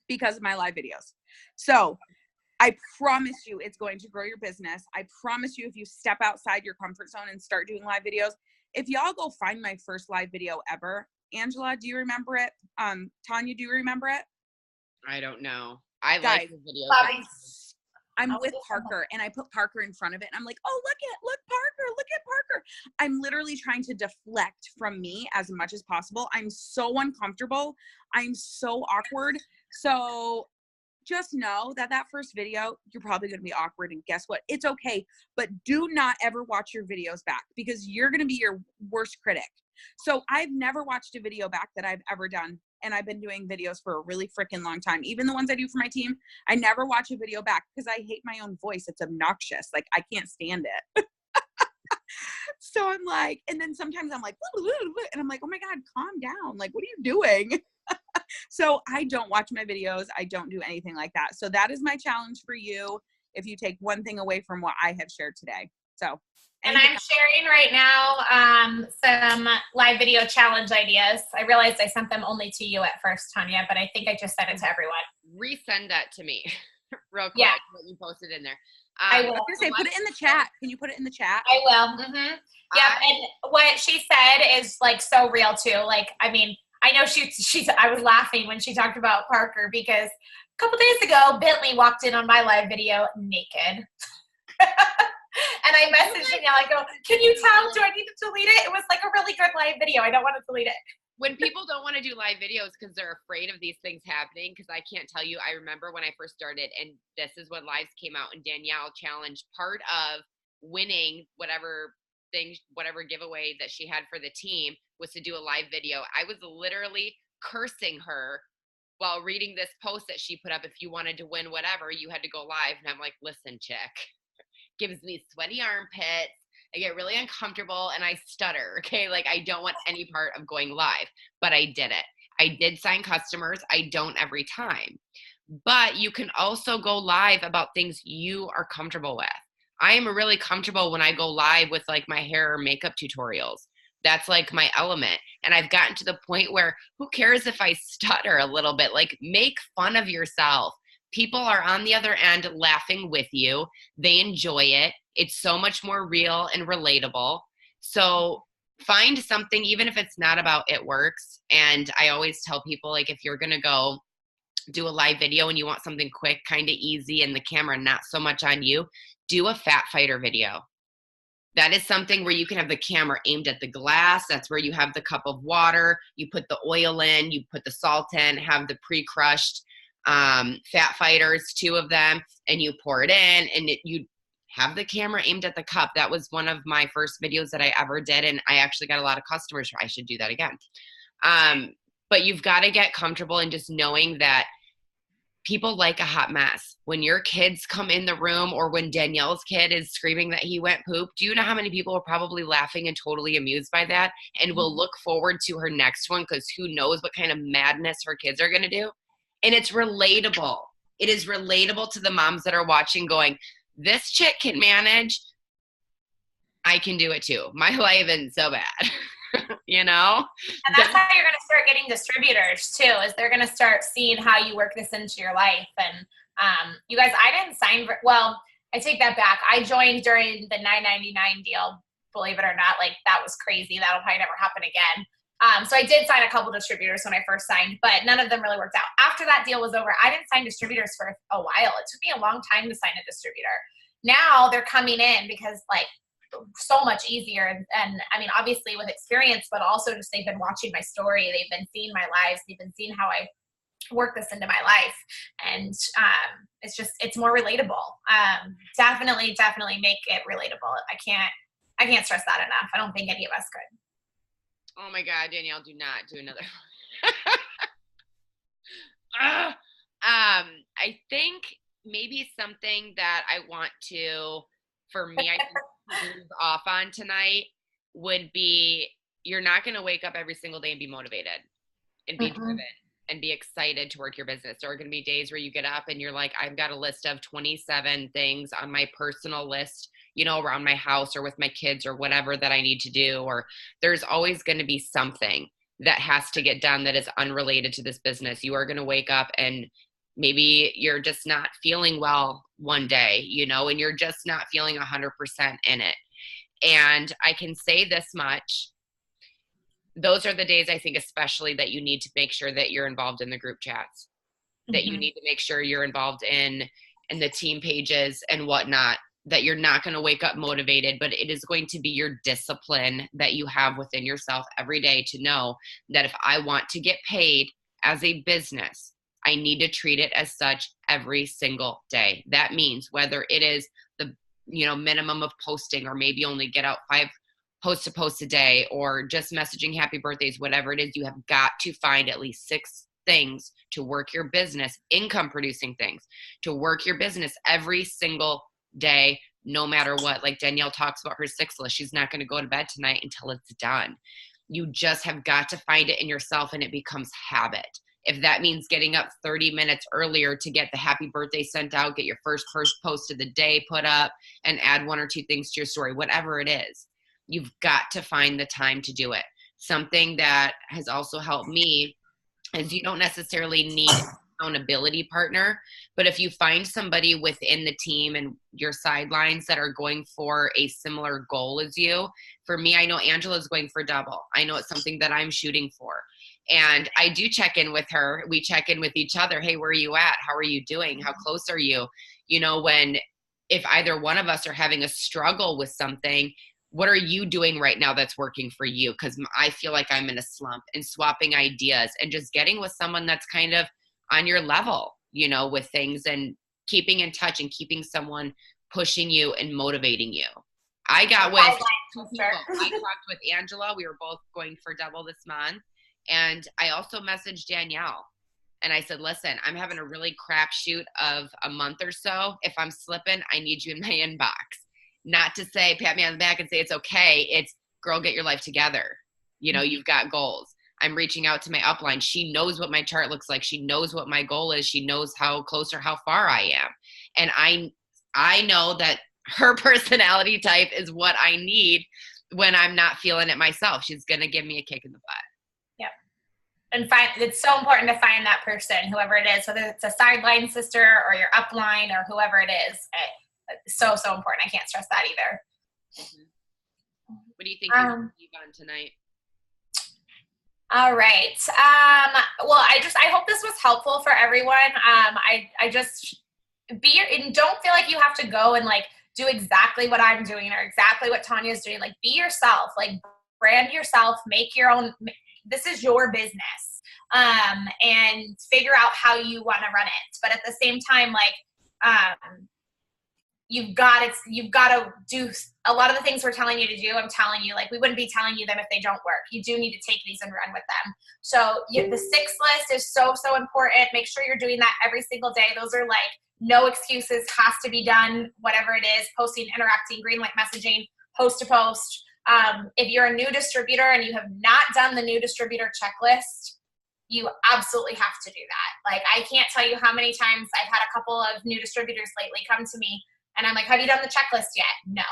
because of my live videos. So I promise you it's going to grow your business. I promise you if you step outside your comfort zone and start doing live videos, if y'all go find my first live video ever, Angela, do you remember it? Tanya, do you remember it? I don't know. I Guys, like the videos. I'm with Parker and I put Parker in front of it and I'm like, oh, look at Parker. I'm literally trying to deflect from me as much as possible. I'm so uncomfortable. I'm so awkward. So just know that first video, you're probably going to be awkward, and guess what? It's okay, but do not ever watch your videos back because you're going to be your worst critic. So I've never watched a video back that I've ever done. And I've been doing videos for a really freaking long time. Even the ones I do for my team, I never watch a video back because I hate my own voice. It's obnoxious. Like, I can't stand it. So I'm like, and then sometimes I'm like, and I'm like, oh my God, calm down. Like, what are you doing? So I don't watch my videos. I don't do anything like that. So that is my challenge for you. if you take one thing away from what I have shared today. So, and I'm sharing right now some live video challenge ideas. I realized I sent them only to you at first, Tanya, but I think I just sent it to everyone. Resend that to me real quick. Yeah. What you posted in there. I will. I was gonna say, put it in the chat. Can you put it in the chat? I will. Mm-hmm. Yep. And what she said is like so real too. Like, I mean, I know she's, I was laughing when she talked about Parker because a couple days ago, Bentley walked in on my live video naked. And I messaged Danielle, I go, can you tell, do I need to delete it? It was like a really good live video. I don't want to delete it. When people don't want to do live videos because they're afraid of these things happening, because I can't tell you, I remember when I first started, and this is when lives came out, and Danielle challenged part of winning whatever thing, whatever giveaway that she had for the team was to do a live video. I was literally cursing her while reading this post that she put up. If you wanted to win whatever, you had to go live. And I'm like, listen, chick, gives me sweaty armpits. I get really uncomfortable and I stutter. Okay. Like I don't want any part of going live, but I did it. I did sign customers. I don't every time, but you can also go live about things you are comfortable with. I am really comfortable when I go live with like my hair or makeup tutorials. That's like my element. And I've gotten to the point where who cares if I stutter a little bit? Like make fun of yourself. People are on the other end laughing with you. They enjoy it. It's so much more real and relatable. So find something, even if it's not about It Works. And I always tell people, like, if you're going to go do a live video and you want something quick, kind of easy, and the camera not so much on you, do a fat fighter video. That is something where you can have the camera aimed at the glass. That's where you have the cup of water. You put the oil in, you put the salt in, have the pre-crushed fat fighters, 2 of them, and you pour it in, and you have the camera aimed at the cup. That was one of my first videos that I ever did, and I actually got a lot of customers. I should do that again. But you've got to get comfortable in just knowing that people like a hot mess. When your kids come in the room, or when Danielle's kid is screaming that he went poop, do you know how many people are probably laughing and totally amused by that and will look forward to her next one because who knows what kind of madness her kids are going to do? And it's relatable. It is relatable to the moms that are watching going, this chick can manage. I can do it too. My life isn't so bad. You know? And that's how you're going to start getting distributors too, is they're going to start seeing how you work this into your life. And you guys, I didn't sign, well, I take that back. I joined during the $9.99 deal, believe it or not. Like that was crazy. That'll probably never happen again. So I did sign a couple distributors when I first signed, but none of them really worked out. After that deal was over, I didn't sign distributors for a while. It took me a long time to sign a distributor. Now they're coming in because like so much easier. And I mean, obviously with experience, but also just they've been watching my story. They've been seeing my lives. They've been seeing how I work this into my life. And it's more relatable. Definitely make it relatable. I can't stress that enough. I don't think any of us could. Oh my God, Danielle, do not do another. I think maybe something that I want to, for me, I think move off on tonight would be, you're not going to wake up every single day and be motivated and be driven and be excited to work your business. There are going to be days where you get up and you're like, I've got a list of 27 things on my personal list, you know, around my house or with my kids or whatever that I need to do. Or there's always going to be something that has to get done that is unrelated to this business. You are going to wake up and maybe you're just not feeling well one day, you know, and you're just not feeling 100% in it. And I can say this much. Those are the days I think especially that you need to make sure that you're involved in the group chats, that you need to make sure you're involved in the team pages and whatnot, that you're not going to wake up motivated, but it is going to be your discipline that you have within yourself every day to know that if I want to get paid as a business, I need to treat it as such every single day. That means whether it is the, you know, minimum of posting, or maybe only get out 5 post a day, or just messaging happy birthdays, whatever it is, you have got to find at least 6 things to work your business, income producing things, to work your business every single day, no matter what. Like Danielle talks about her 6 list. She's not going to go to bed tonight until it's done. You just have got to find it in yourself, and it becomes habit. If that means getting up 30 minutes earlier to get the happy birthday sent out, get your first post of the day put up, and add 1 or 2 things to your story, whatever it is, you've got to find the time to do it. Something that has also helped me is you don't necessarily need an accountability partner, but if you find somebody within the team and your sidelines that are going for a similar goal as you, for me, I know Angela's going for double. I know it's something that I'm shooting for. And I do check in with her. We check in with each other. Hey, where are you at? How are you doing? How close are you? You know, if either one of us are having a struggle with something, what are you doing right now that's working for you? Because I feel like I'm in a slump, and swapping ideas and just getting with someone that's kind of on your level, you know, with things, and keeping in touch and keeping someone pushing you and motivating you. I got with 2 people. I talked with Angela. We were both going for double this month. And I also messaged Danielle. And I said, listen, I'm having a really crapshoot of a month or so. If I'm slipping, I need you in my inbox. Not to say, pat me on the back and say it's okay. It's, girl, get your life together. You know, you've got goals. I'm reaching out to my upline. She knows what my chart looks like. She knows what my goal is. She knows how close or how far I am. And I know that her personality type is what I need when I'm not feeling it myself. She's going to give me a kick in the butt. Yep. And it's so important to find that person, whoever it is, whether it's a sideline sister or your upline or whoever it is. It's so important. I can't stress that either. Mm-hmm. What do you think you'll leave on tonight? All right. Well, I hope this was helpful for everyone. I just and don't feel like you have to go and like do exactly what I'm doing or exactly what Tanya's doing. Like, be yourself, like brand yourself, make your own. This is your business. And figure out how you want to run it. But at the same time, like, you've got to do a lot of the things we're telling you to do. I'm telling you, like, we wouldn't be telling you them if they don't work. You do need to take these and run with them. So the 6 list is so important. Make sure you're doing that every single day. Those are like no excuses, has to be done, whatever it is, posting, interacting, green light messaging, post to post. If you're a new distributor and you have not done the new distributor checklist, you absolutely have to do that. Like, I can't tell you how many times I've had a couple of new distributors lately come to me and I'm like, have you done the checklist yet? No.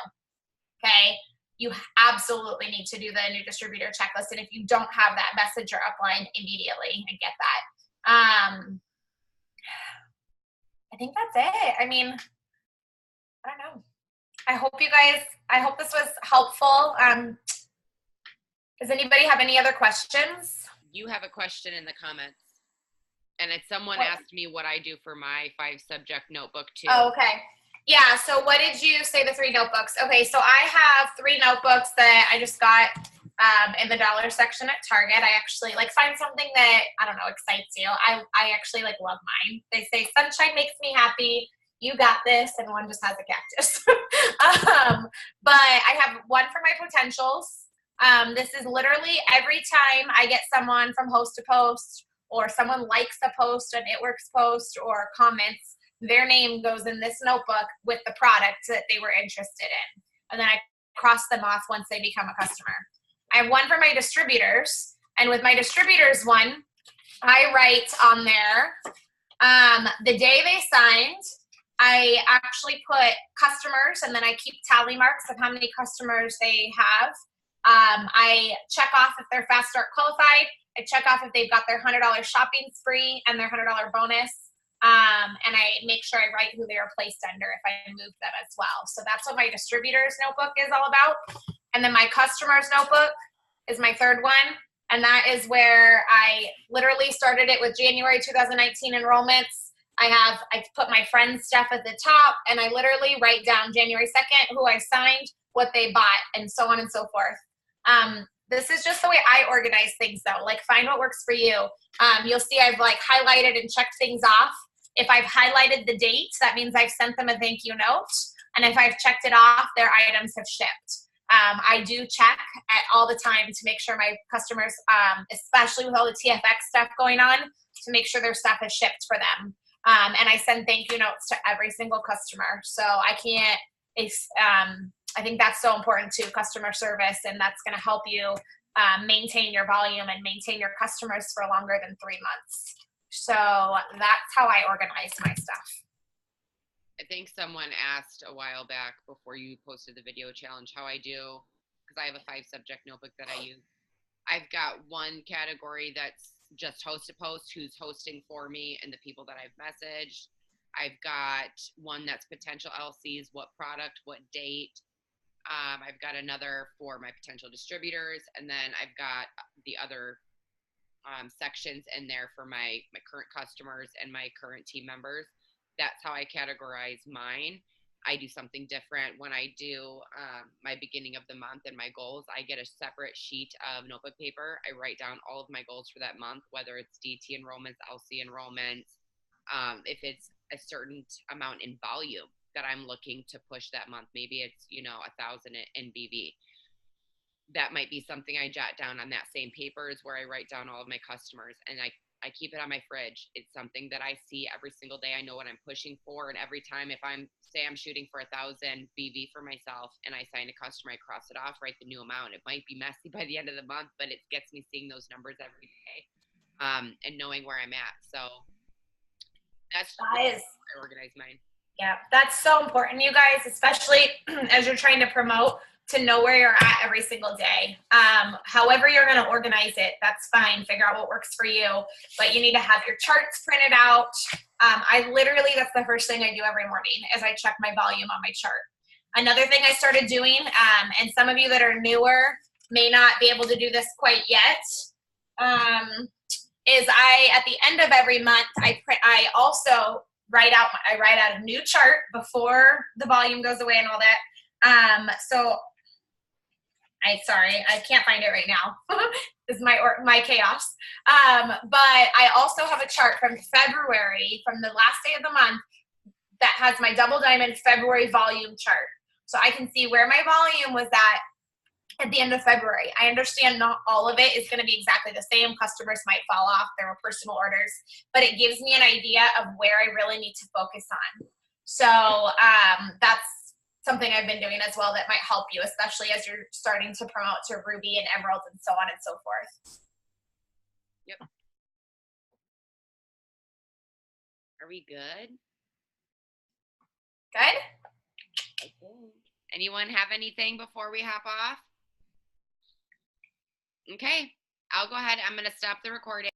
Okay. You absolutely need to do the new distributor checklist. And if you don't have that, message your upline immediately and get that. I think that's it. I mean, I don't know. I hope this was helpful. Does anybody have any other questions? You have a question in the comments. And it's someone asked me what I do for my 5-subject notebook too. Oh, okay. Yeah, so what did you say, the 3 notebooks? Okay, so I have 3 notebooks that I just got in the dollar section at Target. I actually like find something that, I don't know, excites you. I actually like love mine. They say sunshine makes me happy. You got this, and one just has a cactus. But I have one for my potentials. This is literally every time I get someone from host to post, or someone likes a post, an It Works post, or comments, their name goes in this notebook with the product that they were interested in. And then I cross them off once they become a customer. I have one for my distributors. And with my distributors one, I write on there the day they signed. I actually put customers, and then I keep tally marks of how many customers they have. I check off if they're Fast Start qualified. I check off if they've got their $100 shopping spree and their $100 bonus. And I make sure I write who they are placed under if I move them as well. So that's what my distributor's notebook is all about. And then my customer's notebook is my 3rd one. And that is where I literally started it with January 2019 enrollments. I put my friends' stuff at the top, and I literally write down January 2nd, who I signed, what they bought, and so on and so forth. This is just the way I organize things though. Like, find what works for you. You'll see I've like highlighted and checked things off. If I've highlighted the date, that means I've sent them a thank you note. And if I've checked it off, their items have shipped. I do check at all the time to make sure my customers, especially with all the TFX stuff going on, to make sure their stuff is shipped for them. And I send thank you notes to every single customer. So I can't, I think that's so important too, customer service, and that's going to help you maintain your volume and maintain your customers for longer than 3 months. So that's how I organize my stuff. I think someone asked a while back before you posted the video challenge how I do, because I have a 5-subject notebook that I use. I've got one category that's just host to post, who's hosting for me and the people that I've messaged. I've got one that's potential LCs, what product, what date. I've got another for my potential distributors, and then I've got the other sections in there for my current customers and my current team members. That's how I categorize mine. I do something different when I do my beginning of the month and my goals. I get a separate sheet of notebook paper. I write down all of my goals for that month, whether it's DT enrollments, LC enrollments, if it's a certain amount in volume that I'm looking to push that month. Maybe it's, 1,000 in BV. That might be something I jot down on that same paper, is where I write down all of my customers, and I keep it on my fridge. It's something that I see every single day. I know what I'm pushing for. And every time, if I'm shooting for 1,000 BV for myself and I sign a customer, I cross it off, write the new amount. It might be messy by the end of the month, but it gets me seeing those numbers every day, and knowing where I'm at. So that's how I organize mine. Yeah, that's so important, you guys, especially as you're trying to promote, to know where you're at every single day. However you're going to organize it, that's fine. Figure out what works for you. But you need to have your charts printed out. That's the first thing I do every morning, is I check my volume on my chart. Another thing I started doing, and some of you that are newer may not be able to do this quite yet, is at the end of every month, I also write out a new chart before the volume goes away and all that. So I can't find it right now. This is my chaos. But I also have a chart from February, from the last day of the month, that has my double diamond February volume chart. So I can see where my volume was at the end of February. I understand not all of it is going to be exactly the same. Customers might fall off. There were personal orders, but it gives me an idea of where I really need to focus on. So that's something I've been doing as well that might help you, especially as you're starting to promote to Ruby and Emerald and so on and so forth. Yep. Are we good? Good? Okay. Anyone have anything before we hop off? Okay, I'll go ahead. I'm going to stop the recording.